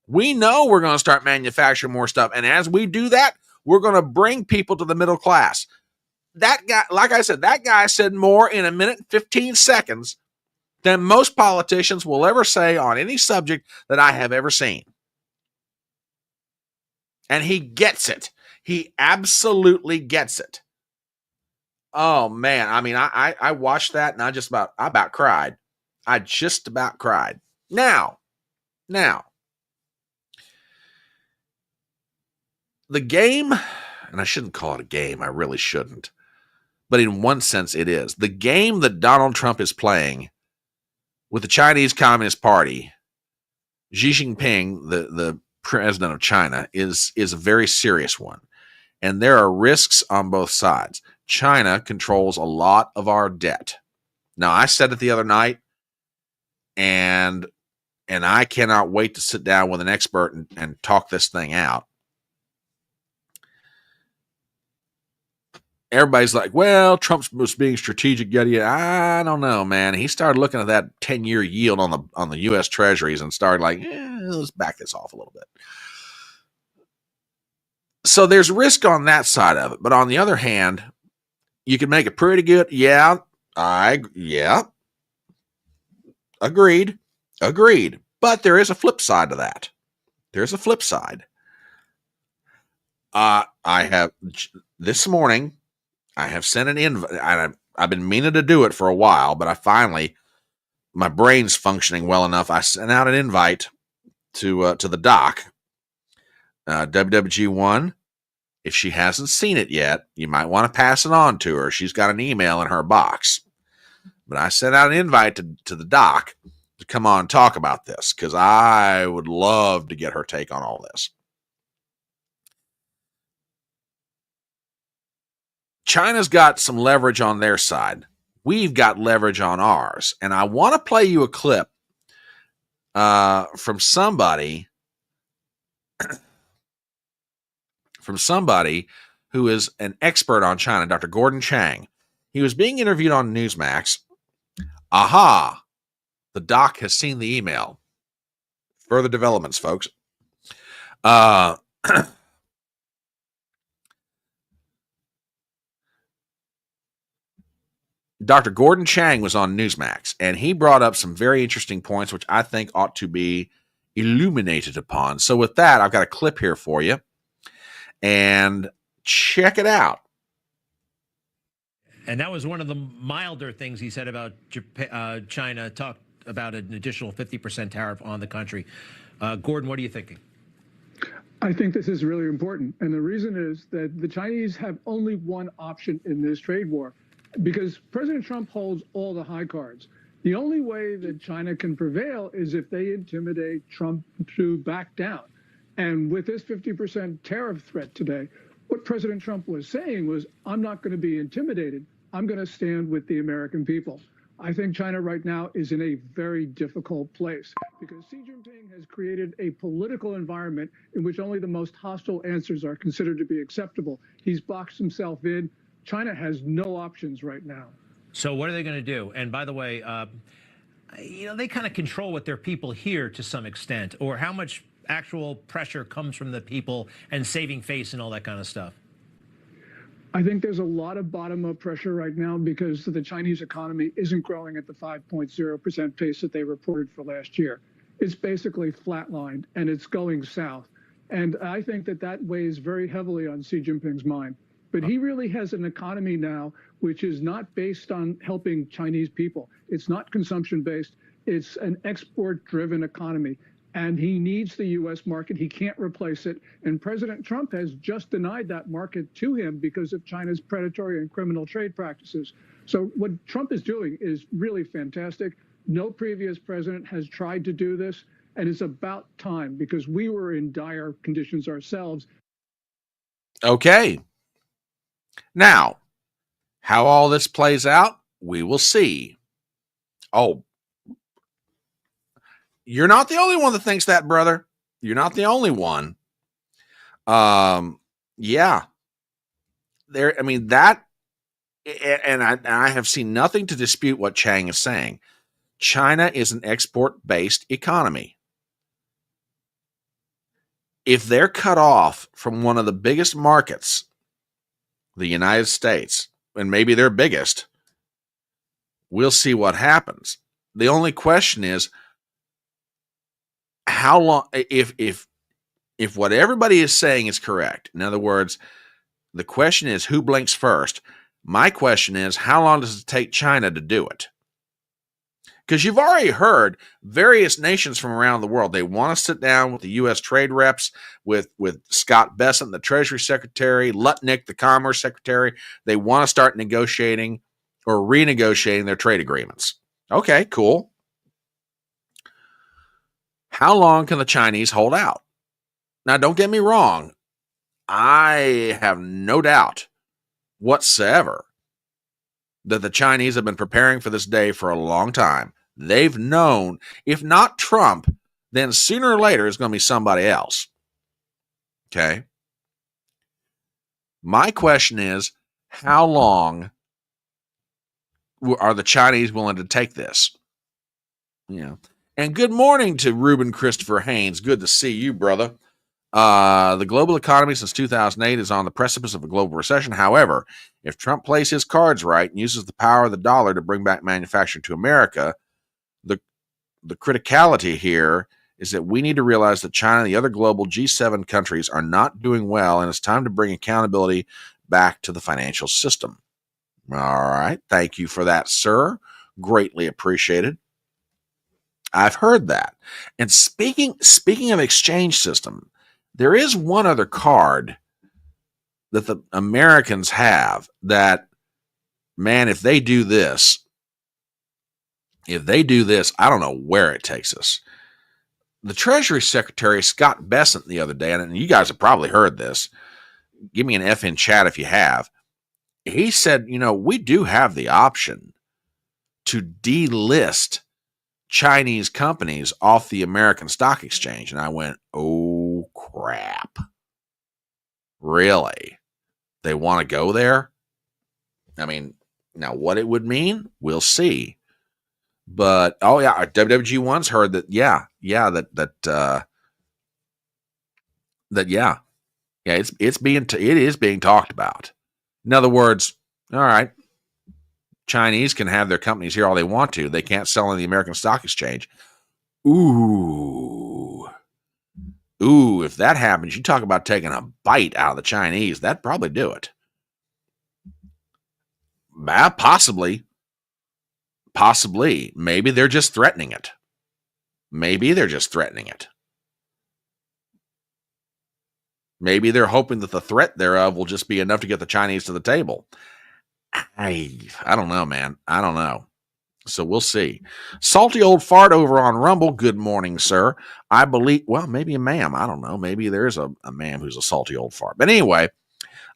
Speaker 1: We know we're going to start manufacturing more stuff. And as we do that, we're going to bring people to the middle class. That guy, like I said, that guy said more in a minute and 15 seconds than most politicians will ever say on any subject that I have ever seen. And he gets it. He absolutely gets it. Oh, man. I mean, I watched that and I about cried. I just about cried. Now, the game, and I shouldn't call it a game, I really shouldn't, but in one sense it is. The game that Donald Trump is playing with the Chinese Communist Party, Xi Jinping, the president of China, is a very serious one. And there are risks on both sides. China controls a lot of our debt. Now, I said it the other night, and I cannot wait to sit down with an expert and talk this thing out. Everybody's like, well, Trump was being strategic, yada yada. I don't know, man. He started looking at that 10-year yield on the U.S. Treasuries and started like, let's back this off a little bit. So there's risk on that side of it. But on the other hand, you can make it pretty good. Yeah, agreed. But there is a flip side to that. There's a flip side. This morning, I have sent an invite. I've been meaning to do it for a while, but my brain's functioning well enough. I sent out an invite to the doc, WWG1. If she hasn't seen it yet, you might want to pass it on to her. She's got an email in her box. But I sent out an invite to the doc to come on and talk about this because I would love to get her take on all this. China's got some leverage on their side. We've got leverage on ours. And I want to play you a clip from somebody who is an expert on China, Dr. Gordon Chang. He was being interviewed on Newsmax. Aha! The doc has seen the email. Further developments, folks. Dr. Gordon Chang was on Newsmax, and he brought up some very interesting points, which I think ought to be illuminated upon. So with that, I've got a clip here for you, and check it out.
Speaker 4: And that was one of the milder things he said about China, talked about an additional 50% tariff on the country. Gordon, what are you thinking?
Speaker 5: I think this is really important. And the reason is that the Chinese have only one option in this trade war because President Trump holds all the high cards. The only way that China can prevail is if they intimidate Trump to back down. And with this 50% tariff threat today, what President Trump was saying was, I'm not going to be intimidated. I'm going to stand with the American people. I think China right now is in a very difficult place because Xi Jinping has created a political environment in which only the most hostile answers are considered to be acceptable. He's boxed himself in. China has no options right now.
Speaker 4: So what are they going to do? And by the way, they kind of control what their people hear to some extent, or how much actual pressure comes from the people and saving face and all that kind of stuff.
Speaker 5: I think there's a lot of bottom-up pressure right now because the Chinese economy isn't growing at the 5.0% pace that they reported for last year. It's basically flatlined, and it's going south. And I think that that weighs very heavily on Xi Jinping's mind. But he really has an economy now which is not based on helping Chinese people. It's not consumption-based. It's an export-driven economy. And he needs the U.S. market. He can't replace it. And President Trump has just denied that market to him because of China's predatory and criminal trade practices. So what Trump is doing is really fantastic. No previous president has tried to do this. And it's about time because we were in dire conditions ourselves.
Speaker 1: Okay. Now, how all this plays out, we will see. Oh, you're not the only one that thinks that, brother. You're not the only one. Yeah. There, I mean, that, and I have seen nothing to dispute what Chang is saying. China is an export-based economy. If they're cut off from one of the biggest markets, the United States, and maybe their biggest, we'll see what happens. The only question is, how long, if what everybody is saying is correct, in other words, the question is who blinks first. My question is, how long does it take China to do it? Because you've already heard various nations from around the world, they want to sit down with the U.S. trade reps, with Scott Bessent, the Treasury Secretary, Lutnick, the Commerce Secretary. They want to start negotiating or renegotiating their trade agreements. Okay, cool. How long can the Chinese hold out? Now, don't get me wrong. I have no doubt whatsoever that the Chinese have been preparing for this day for a long time. They've known, if not Trump, then sooner or later it's going to be somebody else. Okay? My question is, how long are the Chinese willing to take this? Yeah. And good morning to Ruben Christopher Haynes. Good to see you, brother. The global economy since 2008 is on the precipice of a global recession. However, if Trump plays his cards right and uses the power of the dollar to bring back manufacturing to America, the criticality here is that we need to realize that China and the other global G7 countries are not doing well, and it's time to bring accountability back to the financial system. All right. Thank you for that, sir. Greatly appreciated. I've heard that. And speaking of exchange system, there is one other card that the Americans have that, man, if they do this, I don't know where it takes us. The Treasury Secretary, Scott Bessent, the other day, and you guys have probably heard this. Give me an F in chat if you have. He said, we do have the option to delist Chinese companies off the American Stock Exchange. And I went, oh, crap. Really? They want to go there? I mean, now what it would mean, we'll see. But, oh, yeah, WWG1's heard that, it is being talked about. In other words, all right, Chinese can have their companies here all they want to. They can't sell on the American Stock Exchange. Ooh, if that happens, you talk about taking a bite out of the Chinese. That'd probably do it. Possibly. Maybe they're just threatening it. Maybe they're hoping that the threat thereof will just be enough to get the Chinese to the table. I don't know, man. I don't know. So we'll see. Salty old fart over on Rumble. Good morning, sir. I believe, well, maybe a ma'am. I don't know. Maybe there's a ma'am who's a salty old fart. But anyway,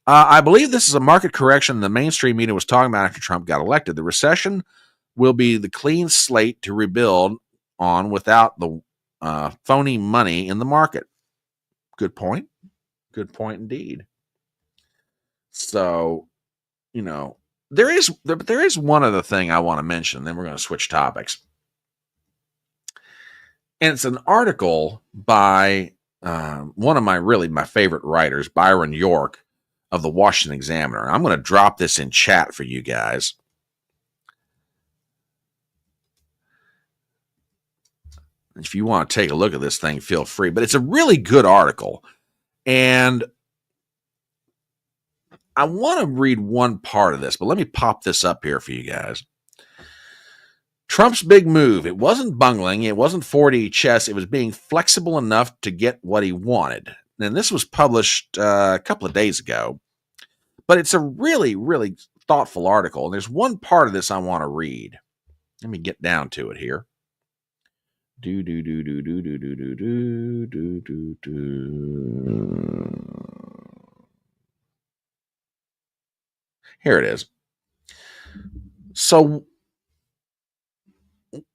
Speaker 1: I believe this is a market correction the mainstream media was talking about after Trump got elected. The recession will be the clean slate to rebuild on without the phony money in the market. Good point. Good point indeed. So, there is one other thing I want to mention, then we're going to switch topics. And it's an article by one of my favorite writers, Byron York of the Washington Examiner. I'm going to drop this in chat for you guys. If you want to take a look at this thing, feel free. But it's a really good article. And I want to read one part of this, but let me pop this up here for you guys. Trump's big move. It wasn't bungling. It wasn't 4D chess. It was being flexible enough to get what he wanted. And this was published a couple of days ago. But it's a really, really thoughtful article. And there's one part of this I want to read. Let me get down to it here. Here it is. So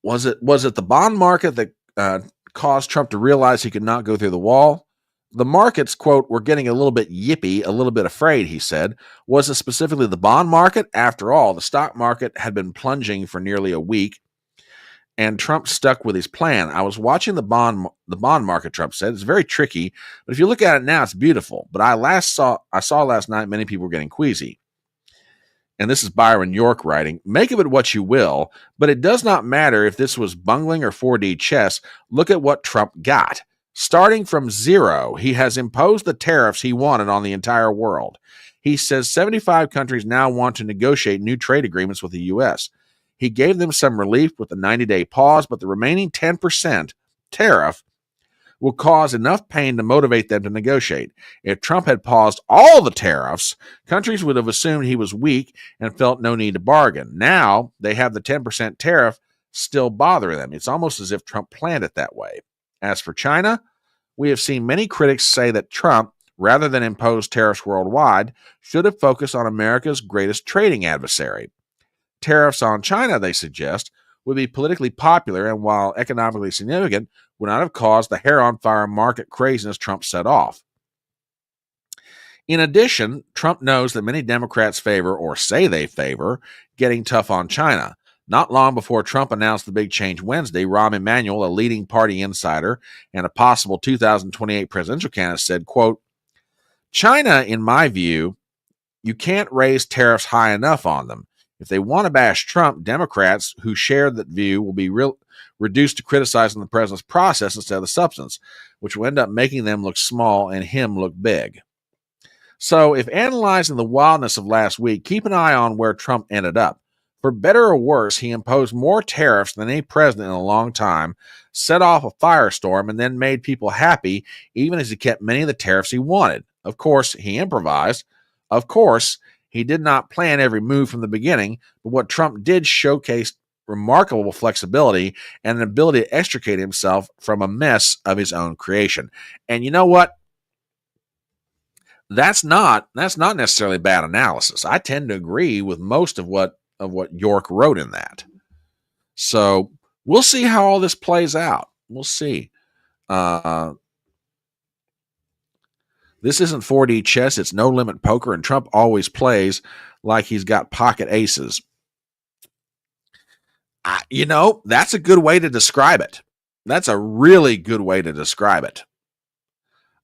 Speaker 1: was it the bond market that caused Trump to realize he could not go through the wall? The markets, quote, were getting a little bit yippy, a little bit afraid, he said. Was it specifically the bond market? After all, the stock market had been plunging for nearly a week, and Trump stuck with his plan. I was watching the bond market, Trump said. It's very tricky, but if you look at it now, it's beautiful. But I saw last night many people were getting queasy. And this is Byron York writing, make of it what you will, but it does not matter if this was bungling or 4D chess. Look at what Trump got. Starting from zero, he has imposed the tariffs he wanted on the entire world. He says 75 countries now want to negotiate new trade agreements with the U.S. He gave them some relief with the 90-day pause, but the remaining 10% tariff will cause enough pain to motivate them to negotiate. If Trump had paused all the tariffs, countries would have assumed he was weak and felt no need to bargain. Now they have the 10% tariff still bothering them. It's almost as if Trump planned it that way. As for China, we have seen many critics say that Trump, rather than impose tariffs worldwide, should have focused on America's greatest trading adversary. Tariffs on China, they suggest, would be politically popular and, while economically significant, would not have caused the hair-on-fire market craziness Trump set off. In addition, Trump knows that many Democrats favor, or say they favor, getting tough on China. Not long before Trump announced the big change Wednesday, Rahm Emanuel, a leading party insider and a possible 2028 presidential candidate, said, quote, China, in my view, you can't raise tariffs high enough on them. If they want to bash Trump, Democrats who share that view will be reduced to criticizing the president's process instead of the substance, which will end up making them look small and him look big. So if analyzing the wildness of last week, keep an eye on where Trump ended up. For better or worse, he imposed more tariffs than any president in a long time, set off a firestorm, and then made people happy, even as he kept many of the tariffs he wanted. Of course, he improvised. Of course, he did not plan every move from the beginning, but what Trump did showcase remarkable flexibility and an ability to extricate himself from a mess of his own creation. And you know what? That's not necessarily bad analysis. I tend to agree with most of what York wrote in that. So we'll see how all this plays out. We'll see. This isn't 4D chess. It's no limit poker, and Trump always plays like he's got pocket aces. That's a good way to describe it. That's a really good way to describe it.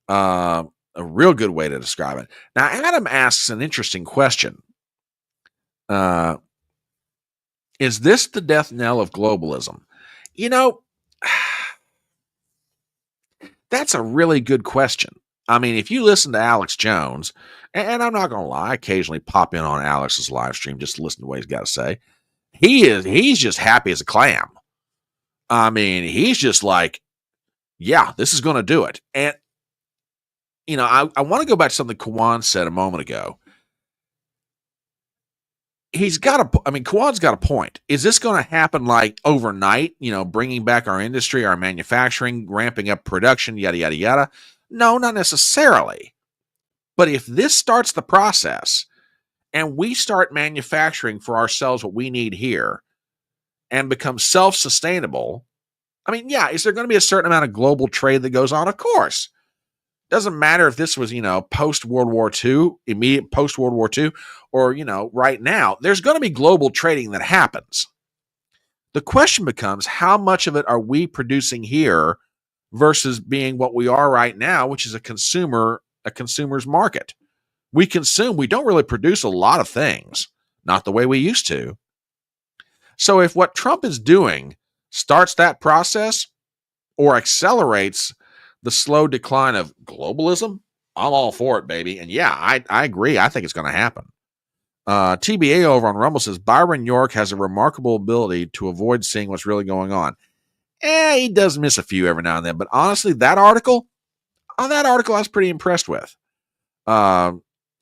Speaker 1: A real good way to describe it. Now, Adam asks an interesting question. Is this the death knell of globalism? That's a really good question. I mean, if you listen to Alex Jones, and I'm not going to lie, I occasionally pop in on Alex's live stream just to listen to what he's got to say. He's just happy as a clam. I mean, he's just like, yeah, this is going to do it. And I want to go back to something Kwan said a moment ago. Kwan's got a point. Is this going to happen like overnight, bringing back our industry, our manufacturing, ramping up production, yada, yada, yada? No, not necessarily. But if this starts the process and we start manufacturing for ourselves what we need here and become self-sustainable, is there going to be a certain amount of global trade that goes on? Of course. Doesn't matter if this was, post World War II, immediate post World War II, or, right now. There's going to be global trading that happens. The question becomes, how much of it are we producing here versus being what we are right now, which is a consumer's market? We consume, we don't really produce a lot of things, not the way we used to. So if what Trump is doing starts that process or accelerates the slow decline of globalism, I'm all for it, baby. And yeah, I agree. I think it's going to happen. TBA over on Rumble says Byron York has a remarkable ability to avoid seeing what's really going on. He does miss a few every now and then, but honestly, that article I was pretty impressed with. I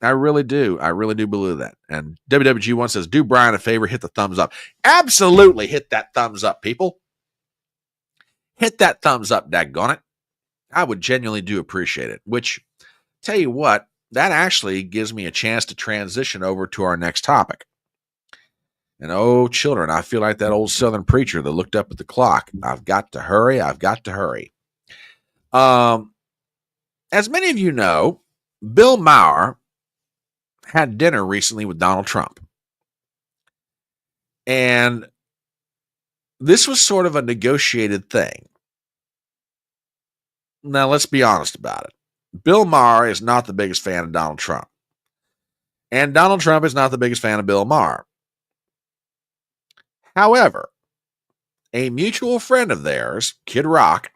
Speaker 1: really do. I really do believe that. And WWG1 says, do Brian a favor, hit the thumbs up. Absolutely hit that thumbs up, people. Hit that thumbs up, daggone it. I would genuinely do appreciate it, which, tell you what, that actually gives me a chance to transition over to our next topic. And oh, children, I feel like that old Southern preacher that looked up at the clock. I've got to hurry. I've got to hurry. As many of you know, Bill Maher had dinner recently with Donald Trump. And this was sort of a negotiated thing. Now, let's be honest about it. Bill Maher is not the biggest fan of Donald Trump. And Donald Trump is not the biggest fan of Bill Maher. However, a mutual friend of theirs, Kid Rock,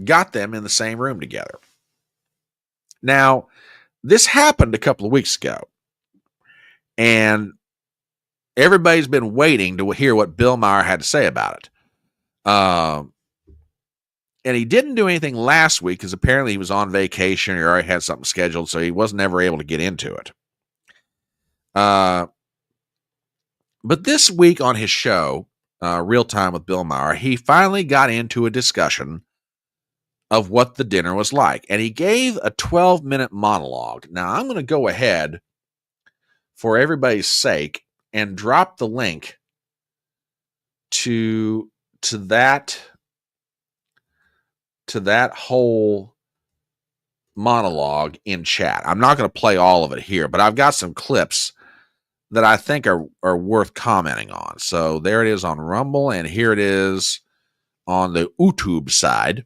Speaker 1: got them in the same room together. Now, this happened a couple of weeks ago. And everybody's been waiting to hear what Bill Maher had to say about it. And he didn't do anything last week because apparently he was on vacation or he already had something scheduled, so he wasn't ever able to get into it. But this week on his show, Real Time with Bill Maher, he finally got into a discussion of what the dinner was like. And he gave a 12-minute monologue. Now, I'm going to go ahead, for everybody's sake, and drop the link to that whole monologue in chat. I'm not going to play all of it here, but I've got some clips that I think are worth commenting on. So there it is on Rumble, and here it is on the YouTube side.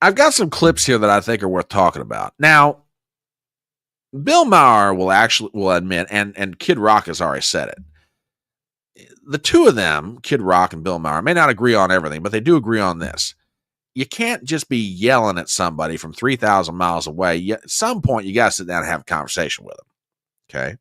Speaker 1: I've got some clips here that I think are worth talking about. Now, Bill Maher will admit, and Kid Rock has already said it. The two of them, Kid Rock and Bill Maher, may not agree on everything, but they do agree on this. You can't just be yelling at somebody from 3,000 miles away. At some point, you got to sit down and have a conversation with them. Okay?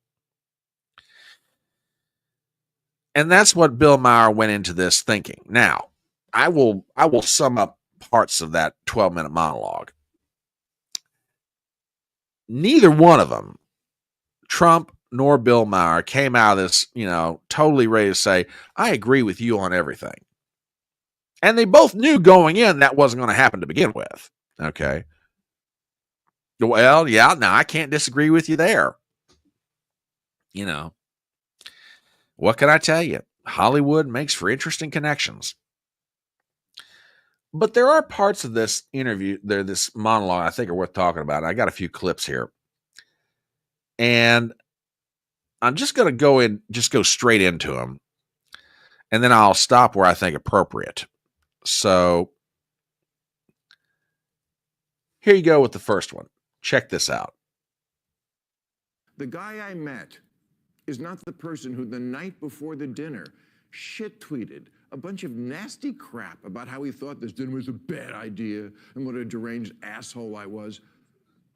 Speaker 1: And that's what Bill Maher went into this thinking. Now, I will sum up parts of that 12-minute monologue. Neither one of them, Trump nor Bill Maher, came out of this, totally ready to say, I agree with you on everything. And they both knew going in that wasn't going to happen to begin with. Okay. Well, yeah, now I can't disagree with you there. What can I tell you? Hollywood makes for interesting connections. But there are parts of this interview, this monologue, I think are worth talking about. I got a few clips here. And I'm just going to go straight into them. And then I'll stop where I think appropriate. So here you go with the first one. Check this out.
Speaker 6: The guy I met is not the person who the night before the dinner shit-tweeted a bunch of nasty crap about how he thought this dinner was a bad idea and what a deranged asshole I was.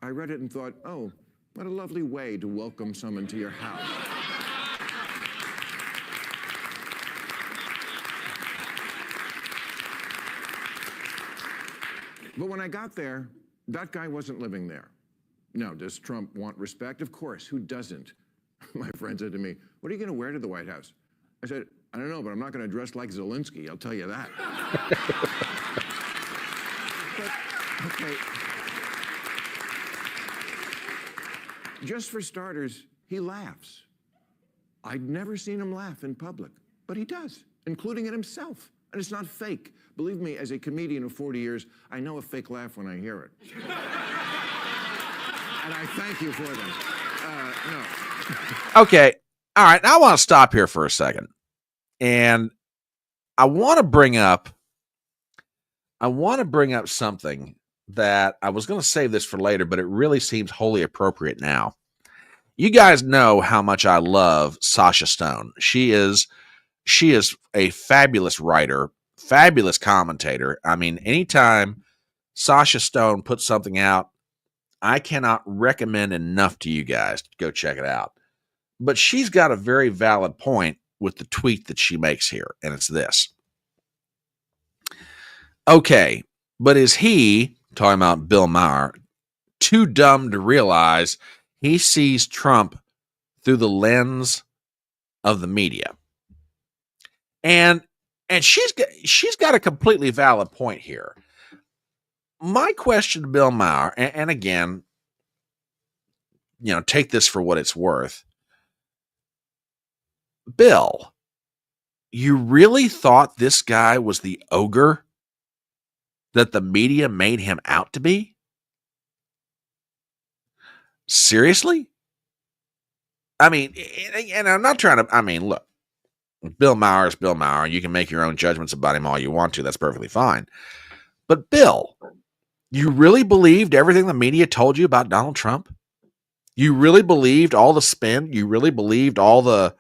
Speaker 6: I read it and thought, oh, what a lovely way to welcome someone to your house. But when I got there, That guy wasn't living there. Now, does Trump want respect? Of course. Who doesn't? My friend said to me, "What are you going to wear to the White House?" I said, "I don't know, but I'm not going to dress like Zelensky, I'll tell you that." But, okay. Just for starters, he laughs. I'd never seen him laugh in public, but he does, including at himself. And it's not fake. Believe me, as a comedian of 40 years, I know a fake laugh when I hear it. And I thank you for them. No.
Speaker 1: Okay. All right. Now I want to stop here for a second. And I want to bring up something that I was going to save this for later, but it really seems wholly appropriate now. You guys know how much I love Sasha Stone. She is a fabulous writer, fabulous commentator. I mean, anytime Sasha Stone puts something out, I cannot recommend enough to you guys to go check it out. But she's got a very valid point with the tweet that she makes here, and it's this. Okay, but is he, talking about Bill Maher, too dumb to realize he sees Trump through the lens of the media? And she's got a completely valid point here. My question to Bill Maher, and again, take this for what it's worth. Bill, you really thought this guy was the ogre that the media made him out to be? Seriously? I mean, and I'm not trying to, look, Bill Maher is Bill Maher. You can make your own judgments about him all you want to. That's perfectly fine. But Bill, you really believed everything the media told you about Donald Trump? You really believed all the spin? You really believed all the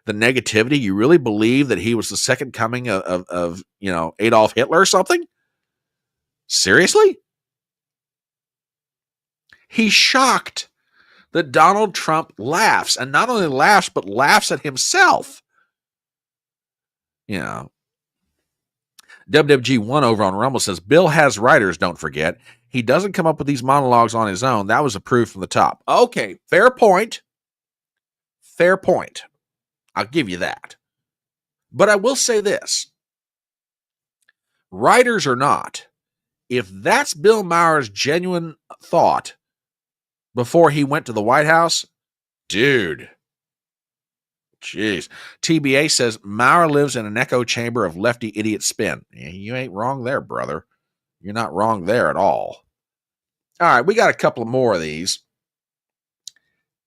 Speaker 1: negativity? You really believed that he was the second coming of Adolf Hitler or something? Seriously? He's shocked that Donald Trump laughs, and not only laughs, but laughs at himself. WWG1 over on Rumble says, Bill has writers, don't forget. He doesn't come up with these monologues on his own. That was approved from the top. Okay, fair point. Fair point. I'll give you that. But I will say this. Writers or not, if that's Bill Maher's genuine thought before he went to the White House, dude, jeez. TBA says, Maher lives in an echo chamber of lefty idiot spin. Yeah, you ain't wrong there, brother. You're not wrong there at all. All right, we got a couple more of these.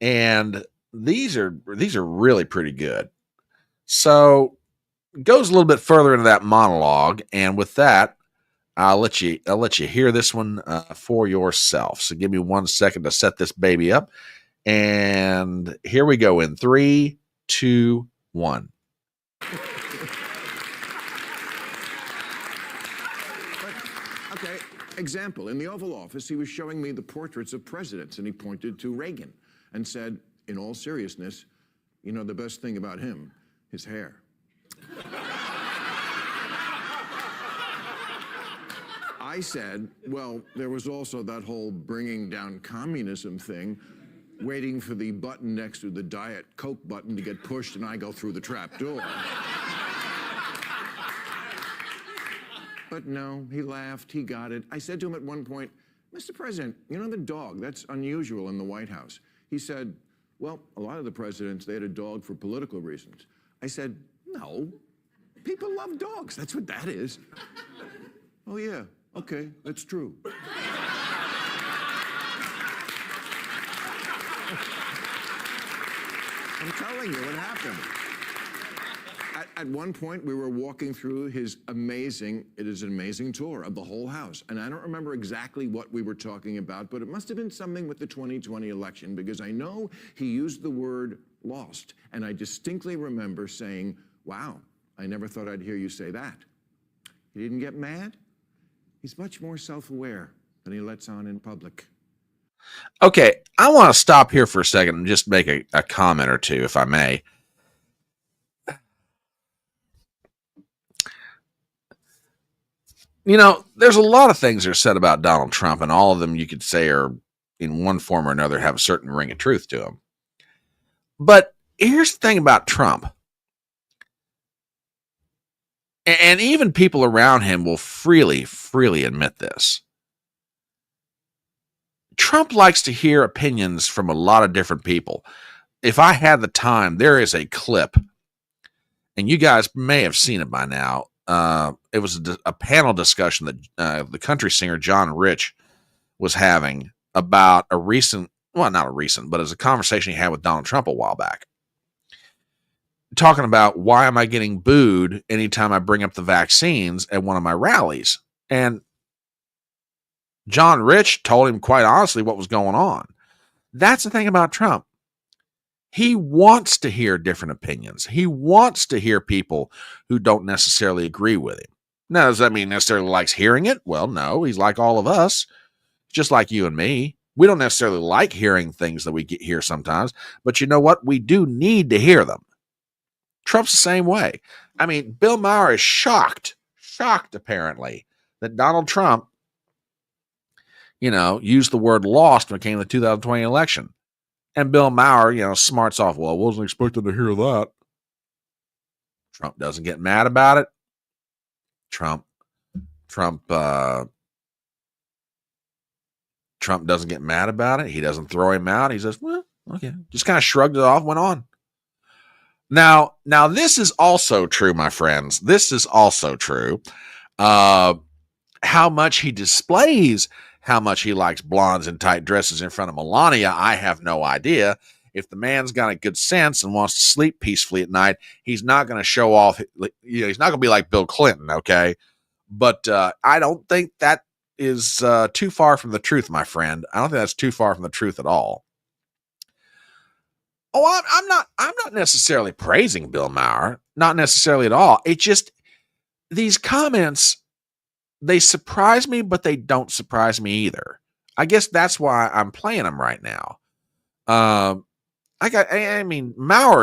Speaker 1: And these are really pretty good. So it goes a little bit further into that monologue, and with that, I'll let you hear this one for yourself. So give me 1 second to set this baby up. And here we go in 3, 2, 1.
Speaker 6: Okay, example. In the Oval Office, he was showing me the portraits of presidents, and he pointed to Reagan and said, in all seriousness, the best thing about him, his hair. I said, well, there was also that whole bringing down communism thing, waiting for the button next to the Diet Coke button to get pushed and I go through the trap door. But no, he laughed, he got it. I said to him at one point, Mr. President, the dog, that's unusual in the White House. He said, well, a lot of the presidents, they had a dog for political reasons. I said, no, people love dogs, that's what that is. Oh yeah, okay, that's true. I'm telling you what happened. At one point, we were walking through it is an amazing tour of the whole house. And I don't remember exactly what we were talking about, but it must have been something with the 2020 election, because I know he used the word lost. And I distinctly remember saying, wow, I never thought I'd hear you say that. He didn't get mad. He's much more self-aware than he lets on in public.
Speaker 1: Okay, I want to stop here for a second and just make a comment or two, if I may. there's a lot of things that are said about Donald Trump, and all of them you could say are in one form or another have a certain ring of truth to them. But here's the thing about Trump. And even people around him will freely admit this. Trump likes to hear opinions from a lot of different people. If I had the time, there is a clip, and you guys may have seen it by now. It was a panel discussion that the country singer John Rich was having about a recent, well, not a recent, but it was a conversation he had with Donald Trump a while back, talking about why am I getting booed anytime I bring up the vaccines at one of my rallies. And John Rich told him quite honestly what was going on. That's the thing about Trump. He wants to hear different opinions. He wants to hear people who don't necessarily agree with him. Now, does that mean necessarily likes hearing it? Well, no, he's like all of us, just like you and me. We don't necessarily like hearing things that we hear sometimes, but you know what? We do need to hear them. Trump's the same way. I mean, Bill Maher is shocked apparently, that Donald Trump, used the word lost when it came to the 2020 election. And Bill Maher, smarts off, well, I wasn't expecting to hear that. Trump doesn't get mad about it. Trump doesn't get mad about it. He doesn't throw him out. He says, well, okay. Just kind of shrugged it off, went on. Now this is also true, my friends. This is also true. How much he displays how much he likes blondes in tight dresses in front of Melania, I have no idea. If the man's got a good sense and wants to sleep peacefully at night, he's not going to show off. He's not going to be like Bill Clinton, okay? But I don't think that is too far from the truth, my friend. I don't think that's too far from the truth at all. Oh, I'm not necessarily praising Bill Maher, not necessarily at all. It just, these comments, they surprise me, but they don't surprise me either. I guess that's why I'm playing them right now. Maher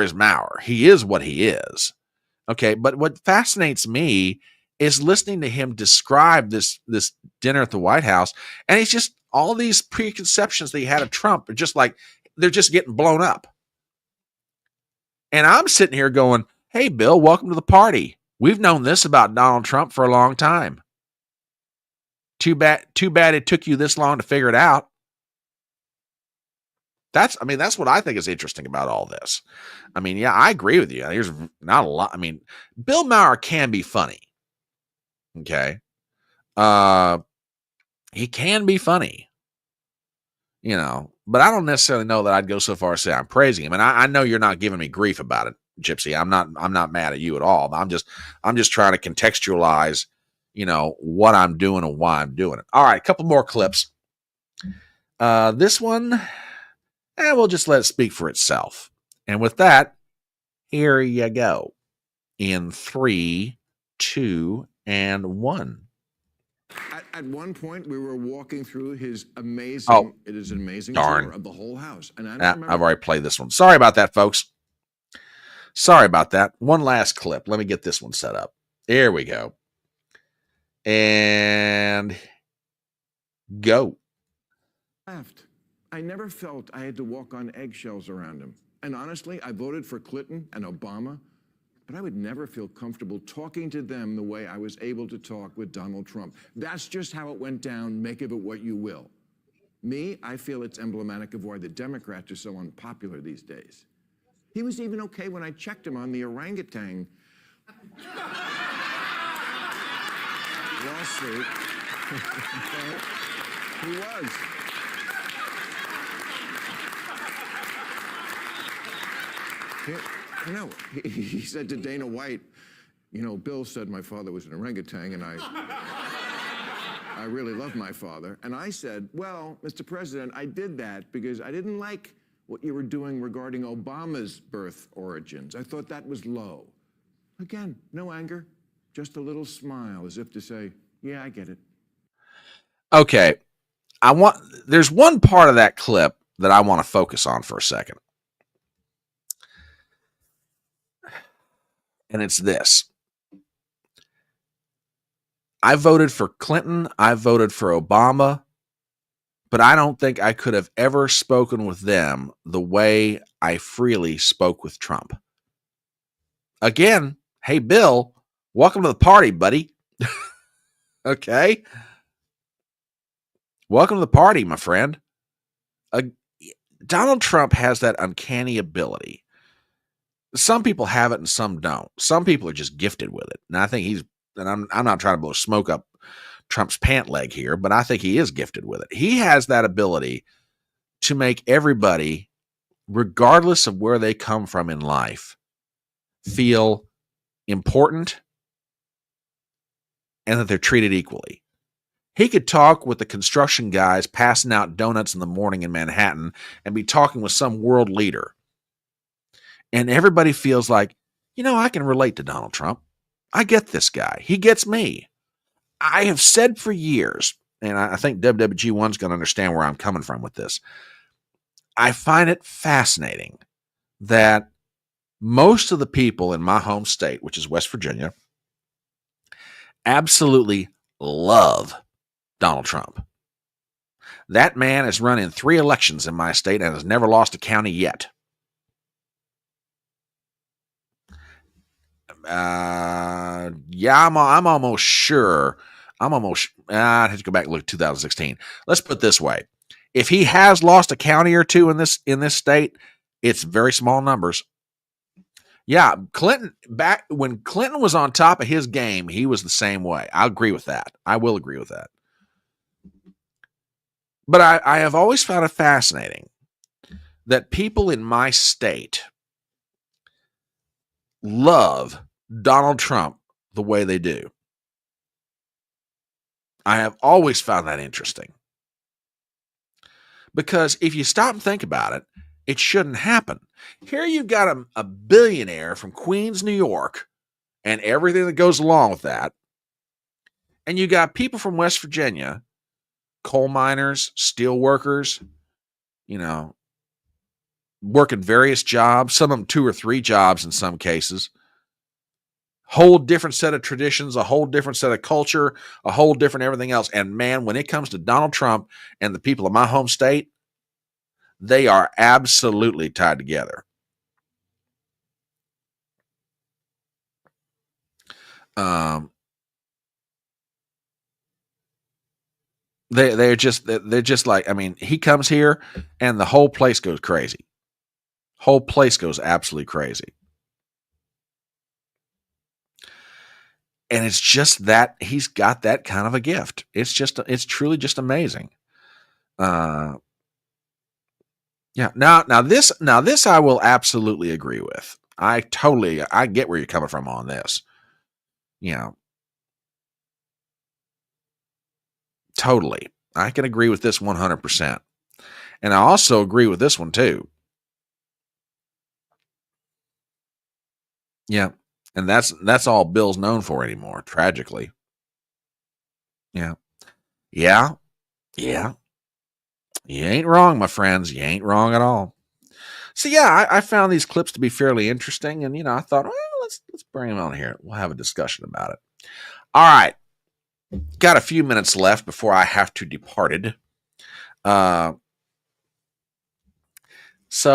Speaker 1: is Maher. He is what he is. Okay, but what fascinates me is listening to him describe this dinner at the White House, and it's just all these preconceptions that he had of Trump are just like, they're just getting blown up. And I'm sitting here going, hey, Bill, welcome to the party. We've known this about Donald Trump for a long time. Too bad it took you this long to figure it out. That's what I think is interesting about all this. I mean, yeah, I agree with you. There's not a lot. I mean, Bill Maher can be funny. Okay. He can be funny, but I don't necessarily know that I'd go so far as to say I'm praising him. And I know you're not giving me grief about it, Gypsy. I'm not mad at you at all. I'm just trying to contextualize, what I'm doing and why I'm doing it. All right. A couple more clips. This one, we'll just let it speak for itself. And with that, here you go. In 3, 2, and 1.
Speaker 6: At one point, we were walking through his amazing, it is an amazing tour of the whole house. And
Speaker 1: I've already played this one. Sorry about that, folks. Sorry about that. One last clip. Let me get this one set up. There we go. And go.
Speaker 6: I never felt I had to walk on eggshells around him. And honestly, I voted for Clinton and Obama, but I would never feel comfortable talking to them the way I was able to talk with Donald Trump. That's just how it went down. Make of it what you will. Me, I feel it's emblematic of why the Democrats are so unpopular these days. He was even okay when I checked him on the orangutan lawsuit. He was. He said to Dana White, Bill said my father was an orangutan, and I really love my father. And I said, well, Mr. President, I did that because I didn't like what you were doing regarding Obama's birth origins. I thought that was low. Again, no anger, just a little smile, as if to say, yeah, I get it.
Speaker 1: Okay. There's one part of that clip that I want to focus on for a second. And it's this. I voted for Clinton. I voted for Obama. But I don't think I could have ever spoken with them the way I freely spoke with Trump. Again, hey, Bill, welcome to the party, buddy. Okay? Welcome to the party, my friend. Donald Trump has that uncanny ability. Some people have it and some don't. Some people are just gifted with it. And I think I'm not trying to blow smoke up Trump's pant leg here, but I think he is gifted with it. He has that ability to make everybody, regardless of where they come from in life, feel important and that they're treated equally. He could talk with the construction guys passing out donuts in the morning in Manhattan and be talking with some world leader. And everybody feels like, I can relate to Donald Trump. I get this guy. He gets me. I have said for years, and I think WWG1's going to understand where I'm coming from with this. I find it fascinating that most of the people in my home state, which is West Virginia, absolutely love Donald Trump. That man has run in 3 elections in my state and has never lost a county yet. I'm almost sure. I have to go back and look at 2016. Let's put it this way. If he has lost a county or two in this state, it's very small numbers. Yeah, Clinton, back when Clinton was on top of his game, he was the same way. I agree with that. I will agree with that. But I have always found it fascinating that people in my state love Donald Trump the way they do. I have always found that interesting. Because if you stop and think about it, it shouldn't happen. Here you've got a billionaire from Queens, New York, and everything that goes along with that. And you got people from West Virginia, coal miners, steel workers, working various jobs, some of them 2 or 3 jobs in some cases. Whole different set of traditions, a whole different set of culture, a whole different everything else. And man, when it comes to Donald Trump and the people of my home state, they are absolutely tied together. They're just like, he comes here and the whole place goes crazy. Whole place goes absolutely crazy. And it's just that he's got that kind of a gift. It's truly just amazing. Yeah. Now this I will absolutely agree with. I get where you're coming from on this. Totally. I can agree with this 100%. And I also agree with this one too. Yeah. And that's all Bill's known for anymore, tragically. Yeah. Yeah. Yeah. You ain't wrong, my friends. You ain't wrong at all. So yeah, I found these clips to be fairly interesting, and I thought, well, let's bring them on here. We'll have a discussion about it. All right. Got a few minutes left before I have to depart. So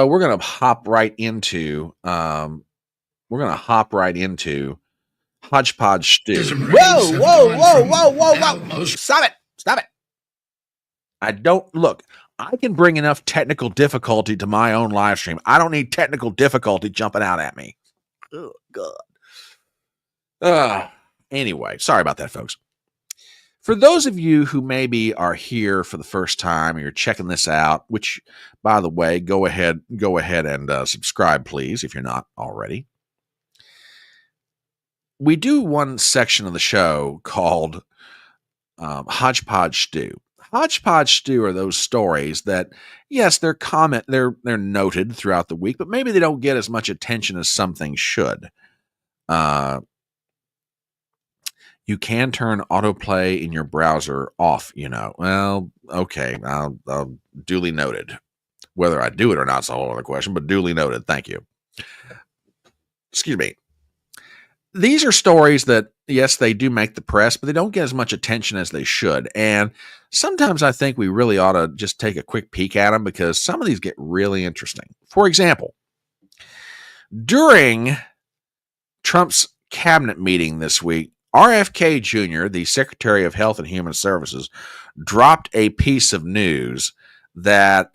Speaker 1: we're gonna hop right into HodgePodge stew. Whoa! Stop it! I can bring enough technical difficulty to my own live stream. I don't need technical difficulty jumping out at me. Oh God. Anyway, sorry about that, folks. For those of you who maybe are here for the first time or you're checking this out, which, by the way, go ahead and subscribe, please, if you're not already. We do one section of the show called HodgePodge Stew. HodgePodge Stew are those stories that, yes, they're noted throughout the week, but maybe they don't get as much attention as some things should. You can turn autoplay in your browser off, Well, okay, I'll duly noted. Whether I do it or not is a whole other question, but duly noted. Thank you. Excuse me. these are stories that, yes, they do make the press, but they don't get as much attention as they should. And sometimes I think we really ought to just take a quick peek at them because some of these get really interesting. For example, during Trump's cabinet meeting this week, RFK Jr., the Secretary of Health and Human Services, dropped a piece of news that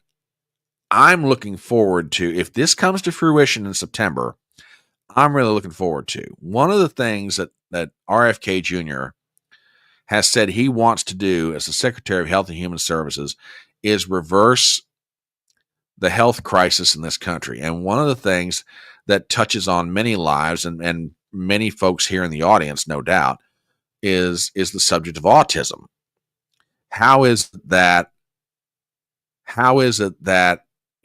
Speaker 1: I'm looking forward to. If this comes to fruition in September, I'm really looking forward to. One of the things that RFK Jr. has said he wants to do as the Secretary of Health and Human Services is reverse the health crisis in this country. And one of the things that touches on many lives and many folks here in the audience, no doubt, is the subject of autism. How is it that,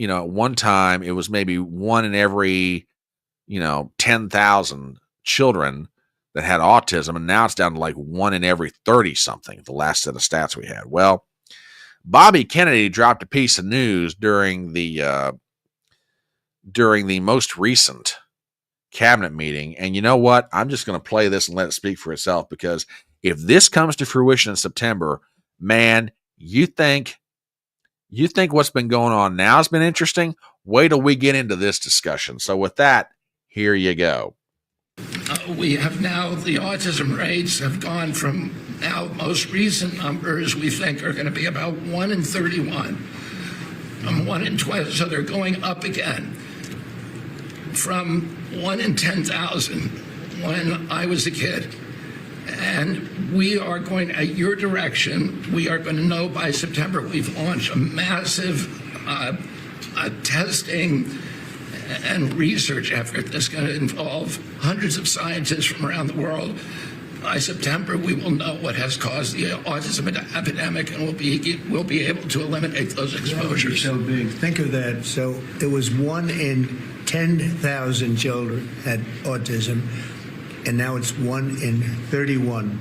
Speaker 1: at one time it was maybe one in every 10,000 children that had autism, and now it's down to like one in every 30 something, the last set of stats we had. Well, Bobby Kennedy dropped a piece of news during the most recent cabinet meeting, and you know what? I'm just going to play this and let it speak for itself, because if this comes to fruition in September, man, you think what's been going on now has been interesting? Wait till we get into this discussion. So with that, here you go.
Speaker 7: We have now, the autism rates have gone from now most recent numbers we think are going to be about 1 in 31, 1 in 12, so they're going up again. From 1 in 10,000 when I was a kid. And we are going, at your direction, we are going to know by September. We've launched a massive testing and research effort that's going to involve hundreds of scientists from around the world. By September, we will know what has caused the autism epidemic, and we'll be able to eliminate those exposures.
Speaker 2: So big. Think of that. So it was 1 in 10,000 children had autism, and now it's 1 in 31.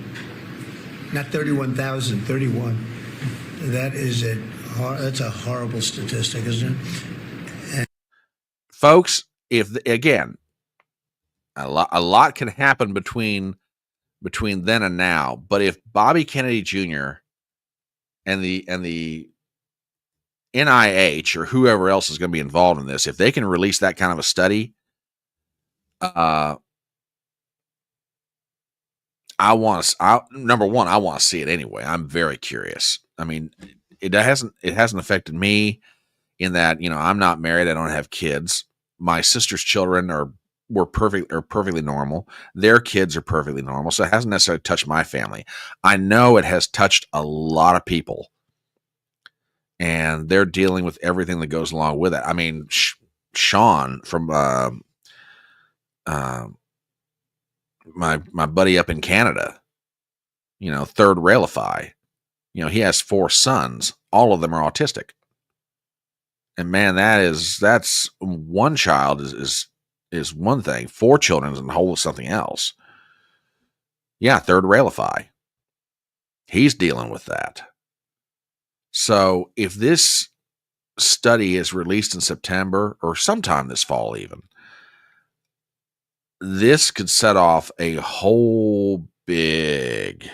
Speaker 2: Not 31,000, 31. That's a horrible statistic, isn't it?
Speaker 1: Folks, if again, a lot can happen between then and now, but if Bobby Kennedy Jr. and the NIH or whoever else is going to be involved in this, if they can release that kind of a study, number one, I want to see it anyway. I'm very curious. I mean, it hasn't affected me in that, I'm not married. I don't have kids. My sister's children are perfectly normal. Their kids are perfectly normal. So it hasn't necessarily touched my family. I know it has touched a lot of people, and they're dealing with everything that goes along with it. I mean, Sean from my buddy up in Canada, third railify, he has 4 sons. All of them are autistic. And man, that's one child is one thing. 4 children is a whole something else. Yeah, third railify. He's dealing with that. So if this study is released in September or sometime this fall even, this could set off a whole big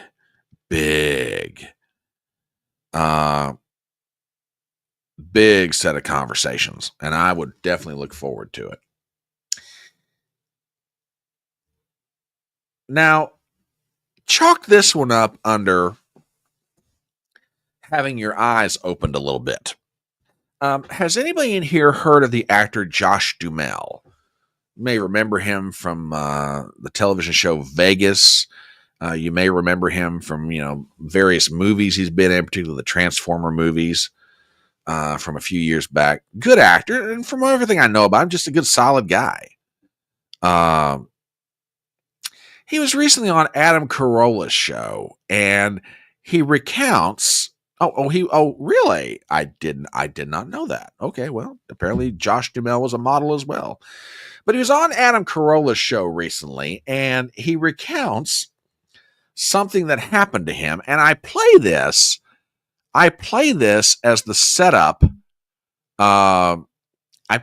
Speaker 1: set of conversations, and I would definitely look forward to it. Now, chalk this one up under having your eyes opened a little bit. Has anybody in here heard of the actor Josh Duhamel? You may remember him from the television show Vegas. You may remember him from various movies he's been in, particularly the Transformer movies from a few years back. Good actor, and from everything I know about him, just a good, solid guy. He was recently on Adam Carolla's show, and he recounts. Oh, really? I did not know that. Okay, well, apparently Josh Duhamel was a model as well. But he was on Adam Carolla's show recently, and he recounts something that happened to him. And I play this as the setup. I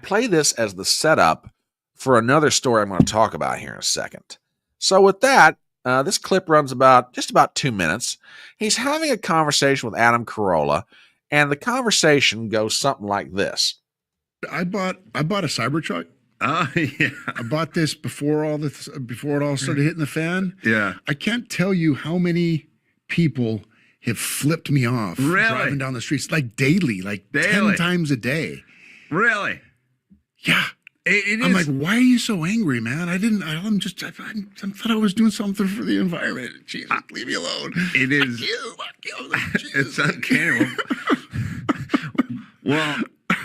Speaker 1: play this as the setup for another story I'm going to talk about here in a second. So with that, this clip runs just about 2 minutes. He's having a conversation with Adam Carolla, and the conversation goes something like this.
Speaker 8: I bought a Cybertruck.
Speaker 9: Oh, yeah.
Speaker 8: I bought this before it all started hitting the fan.
Speaker 9: Yeah.
Speaker 8: I can't tell you how many people have flipped me off driving down the streets like daily, 10 times a day.
Speaker 9: Really?
Speaker 8: Yeah. I'm like, why are you so angry, man? I thought I was doing something for the environment. Jesus, leave me alone.
Speaker 9: It is.
Speaker 8: Fuck you.
Speaker 9: It's uncanny. Well,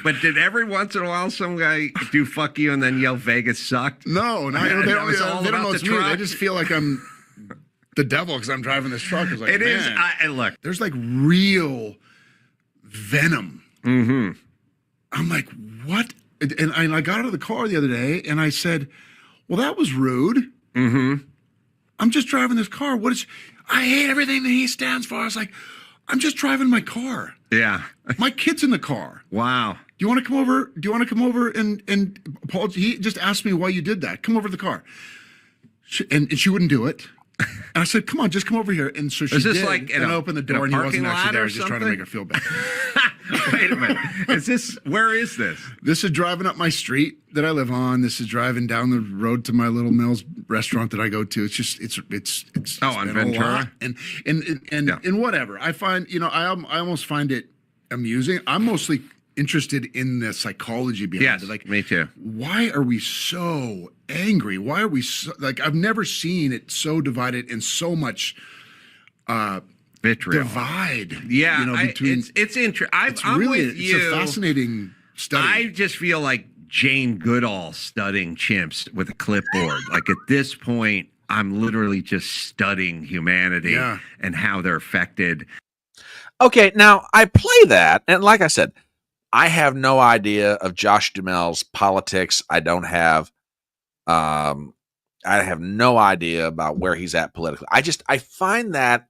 Speaker 9: but did every once in a while some guy do fuck you and then yell Vegas sucked?
Speaker 8: No, they don't know it's me. They just feel like I'm the devil because I'm driving this truck. It's like,
Speaker 9: it is. Look,
Speaker 8: there's like real venom.
Speaker 9: Mm-hmm.
Speaker 8: I'm like, what? And I got out of the car the other day and I said, well, that was rude.
Speaker 9: Mm-hmm.
Speaker 8: I'm just driving this car. I hate everything that he stands for. I was like, I'm just driving my car.
Speaker 9: Yeah.
Speaker 8: My kid's in the car.
Speaker 9: Wow.
Speaker 8: Do you want to come over? And Paul, he just asked me why you did that. Come over to the car. And she wouldn't do it. And I said, come on, just come over here. And so she did.
Speaker 9: Like
Speaker 8: and I opened the door and he wasn't actually there. I was just trying to make her feel bad.
Speaker 9: Wait a minute. Where is this?
Speaker 8: This is driving up my street that I live on. This is driving down the road to my Little Mills restaurant that I go to. It's
Speaker 9: on Ventura.
Speaker 8: And whatever. I find, I almost find it amusing. I'm mostly interested in the psychology behind it. Like,
Speaker 9: me too.
Speaker 8: Why are we so angry? Why are we so, I've never seen it so divided and so much
Speaker 9: vitriol.
Speaker 8: Divide.
Speaker 9: Yeah,
Speaker 8: between
Speaker 9: it's interesting. I'm
Speaker 8: really,
Speaker 9: with you.
Speaker 8: It's a fascinating study.
Speaker 9: I just feel like Jane Goodall studying chimps with a clipboard. Like at this point, I'm literally just studying humanity and how they're affected.
Speaker 1: Okay, now I play that, and like I said, I have no idea of Josh Duhamel's politics. I have no idea about where he's at politically. I find that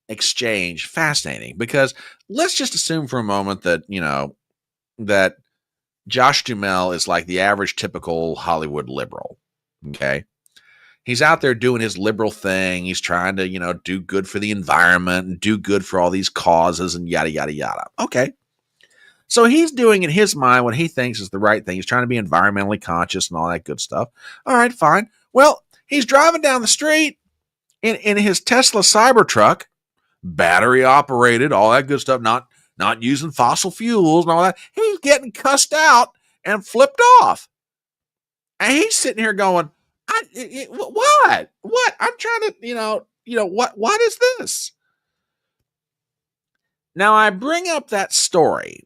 Speaker 1: exchange fascinating because let's just assume for a moment that, that Josh Duhamel is like the average typical Hollywood liberal. Okay. He's out there doing his liberal thing. He's trying to, do good for the environment and do good for all these causes and yada, yada, yada. Okay. So he's doing in his mind what he thinks is the right thing. He's trying to be environmentally conscious and all that good stuff. All right, fine. Well, he's driving down the street in his Tesla Cybertruck, battery operated, all that good stuff, not using fossil fuels and all that. He's getting cussed out and flipped off. And he's sitting here going, what? I'm trying to, what is this? Now I bring up that story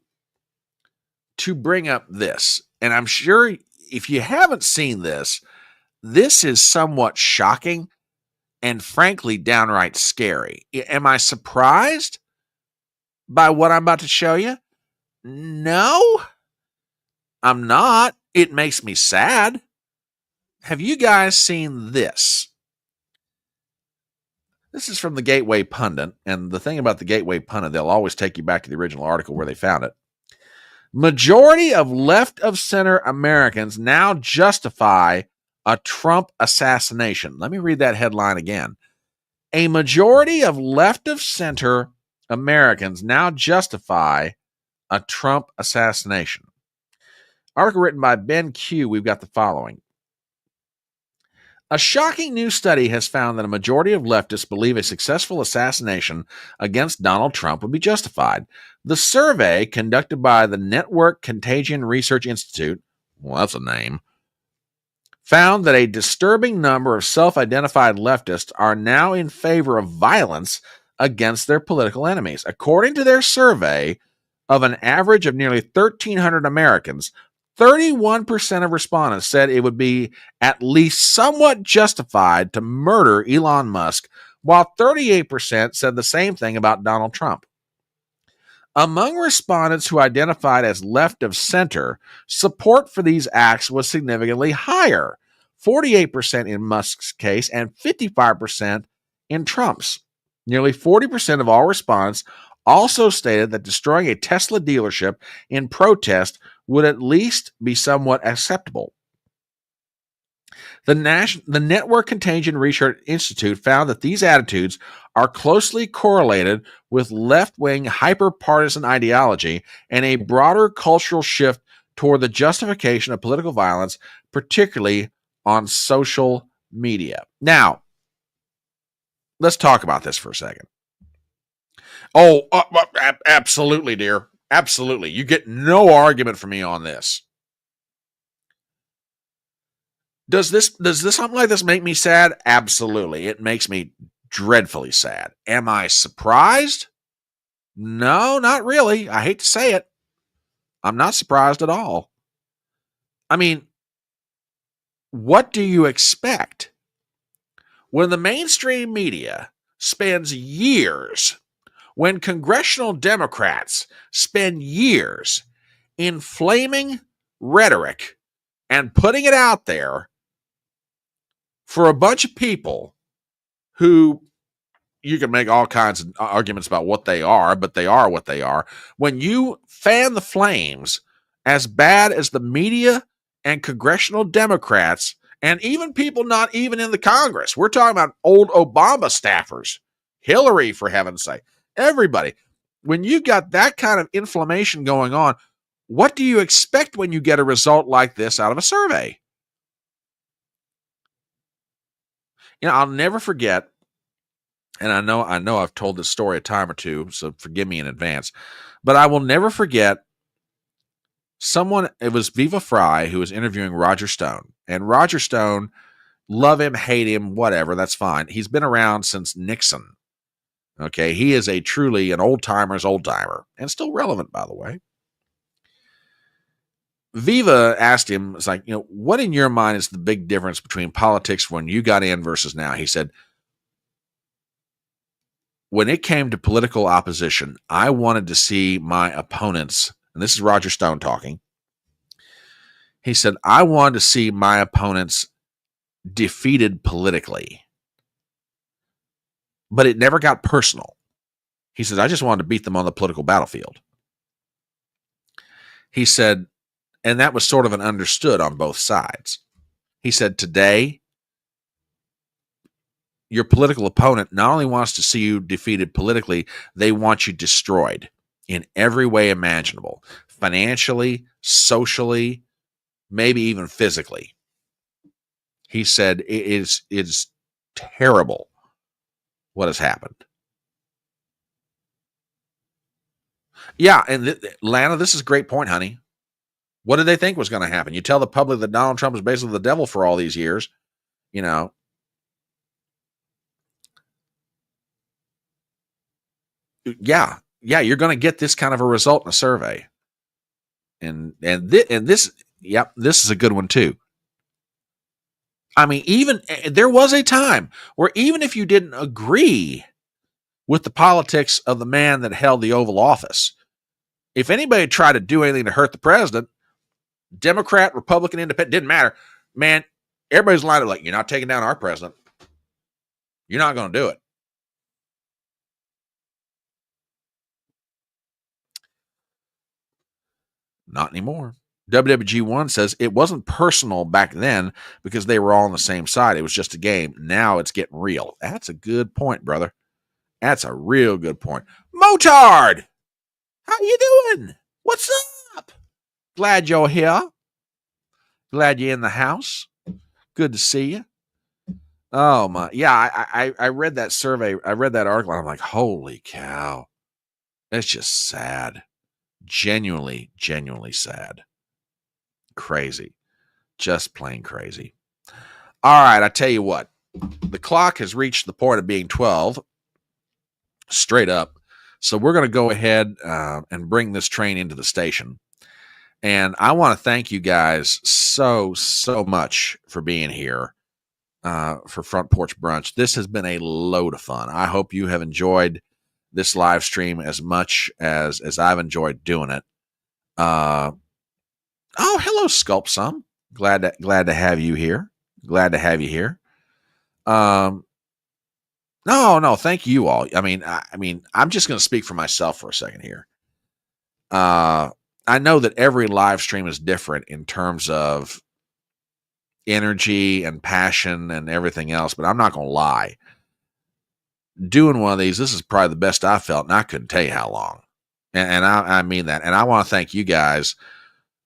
Speaker 1: to bring up this, and I'm sure if you haven't seen this is somewhat shocking and frankly downright scary. Am I surprised by what I'm about to show you? No, I'm not. It makes me sad. Have you guys seen this? This is from the Gateway Pundit, and the thing about the Gateway Pundit, they'll always take you back to the original article where they found it. Majority of left-of-center Americans now justify a Trump assassination. Let me read that headline again. A majority of left-of-center Americans now justify a Trump assassination. Article written by Ben Q. We've got the following. A shocking new study has found that a majority of leftists believe a successful assassination against Donald Trump would be justified. The survey, conducted by the Network Contagion Research Institute, well, that's a name, found that a disturbing number of self-identified leftists are now in favor of violence against their political enemies. According to their survey of an average of nearly 1,300 Americans, 31% of respondents said it would be at least somewhat justified to murder Elon Musk, while 38% said the same thing about Donald Trump. Among respondents who identified as left of center, support for these acts was significantly higher, 48% in Musk's case and 55% in Trump's. Nearly 40% of all respondents also stated that destroying a Tesla dealership in protest would at least be somewhat acceptable. The Network Contagion Research Institute found that these attitudes are closely correlated with left-wing hyper-partisan ideology and a broader cultural shift toward the justification of political violence, particularly on social media. Now, let's talk about this for a second. Oh, absolutely, dear. Absolutely. You get no argument from me on this. Does something like this make me sad? Absolutely. It makes me dreadfully sad. Am I surprised? No, not really. I hate to say it. I'm not surprised at all. I mean, what do you expect? When the mainstream media spends years, when congressional Democrats spend years inflaming rhetoric and putting it out there for a bunch of people who you can make all kinds of arguments about what they are, but they are what they are. When you fan the flames as bad as the media and congressional Democrats and even people not even in the Congress, we're talking about old Obama staffers, Hillary, for heaven's sake, everybody. When you got that kind of inflammation going on, what do you expect when you get a result like this out of a survey? You know, I'll never forget, and I know I've told this story a time or two, so forgive me in advance, but I will never forget it was Viva Fry who was interviewing Roger Stone. And Roger Stone, love him, hate him, whatever, that's fine. He's been around since Nixon. Okay, he is truly an old-timer's old-timer, and still relevant, by the way. Viva asked him, it's like, what in your mind is the big difference between politics when you got in versus now? He said, when it came to political opposition, I wanted to see my opponents, and this is Roger Stone talking. He said, I wanted to see my opponents defeated politically, but it never got personal. He said, I just wanted to beat them on the political battlefield. He said, and that was sort of an understood on both sides. He said, today, your political opponent not only wants to see you defeated politically, they want you destroyed in every way imaginable, financially, socially, maybe even physically. He said, it's terrible what has happened. Yeah, and Lana, this is a great point, honey. What did they think was going to happen? You tell the public that Donald Trump is basically the devil for all these years, Yeah, you're going to get this kind of a result in a survey. And this is a good one too. I mean, there was a time where even if you didn't agree with the politics of the man that held the Oval Office, if anybody tried to do anything to hurt the president, Democrat, Republican, Independent, didn't matter. Man, everybody's lined up like, you're not taking down our president. You're not going to do it. Not anymore. WWG1 says it wasn't personal back then because they were all on the same side. It was just a game. Now it's getting real. That's a good point, brother. That's a real good point. Motard! How you doing? What's up? Glad you're here. Glad you're in the house. Good to see you. Oh my, yeah, I read that survey. I read that article. And I'm like, holy cow. It's just sad. Genuinely sad. Crazy. Just plain crazy. All right, I tell you what. The clock has reached the point of being 12. Straight up. So we're going to go ahead and bring this train into the station. And I want to thank you guys so much for being here for Front Porch Brunch. This has been a load of fun. I hope you have enjoyed this live stream as much as I've enjoyed doing it. Oh, hello, Sculpt Some. Glad to have you here. Glad to have you here. No, thank you all. I mean, I'm just going to speak for myself for a second here. I know that every live stream is different in terms of energy and passion and everything else, but I'm not going to lie. Doing one of these, this is probably the best I felt, and I couldn't tell you how long. And I mean that. And I want to thank you guys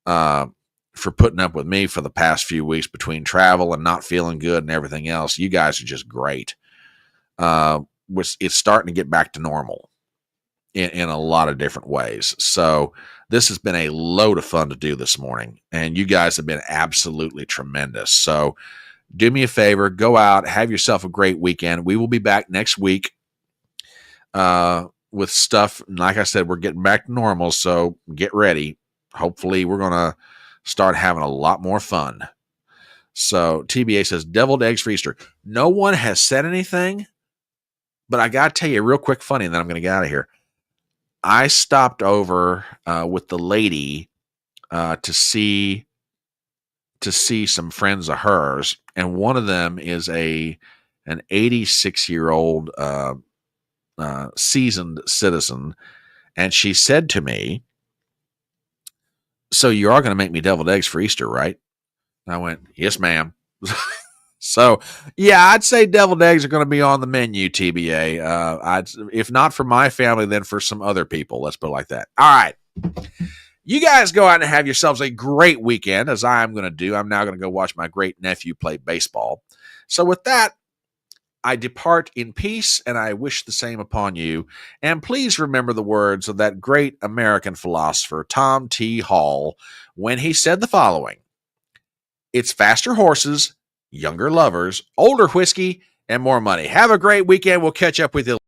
Speaker 1: for putting up with me for the past few weeks between travel and not feeling good and everything else. You guys are just great. It's starting to get back to normal in a lot of different ways. So this has been a load of fun to do this morning, and you guys have been absolutely tremendous. So do me a favor, go out, have yourself a great weekend. We will be back next week with stuff. Like I said, we're getting back to normal, so get ready. Hopefully we're going to start having a lot more fun. So TBA says, deviled eggs for Easter. No one has said anything, but I got to tell you real quick funny, and then I'm going to get out of here. I stopped over with the lady to see some friends of hers, and one of them is an 86-year-old seasoned citizen, and she said to me, "So you are going to make me deviled eggs for Easter, right?" And I went, "Yes, ma'am." So, yeah, I'd say deviled eggs are going to be on the menu, TBA. If not for my family, then for some other people. Let's put it like that. All right. You guys go out and have yourselves a great weekend, as I am going to do. I'm now going to go watch my great nephew play baseball. So with that, I depart in peace, and I wish the same upon you. And please remember the words of that great American philosopher, Tom T. Hall, when he said the following: "It's faster horses, younger lovers, older whiskey, and more money." Have a great weekend. We'll catch up with you.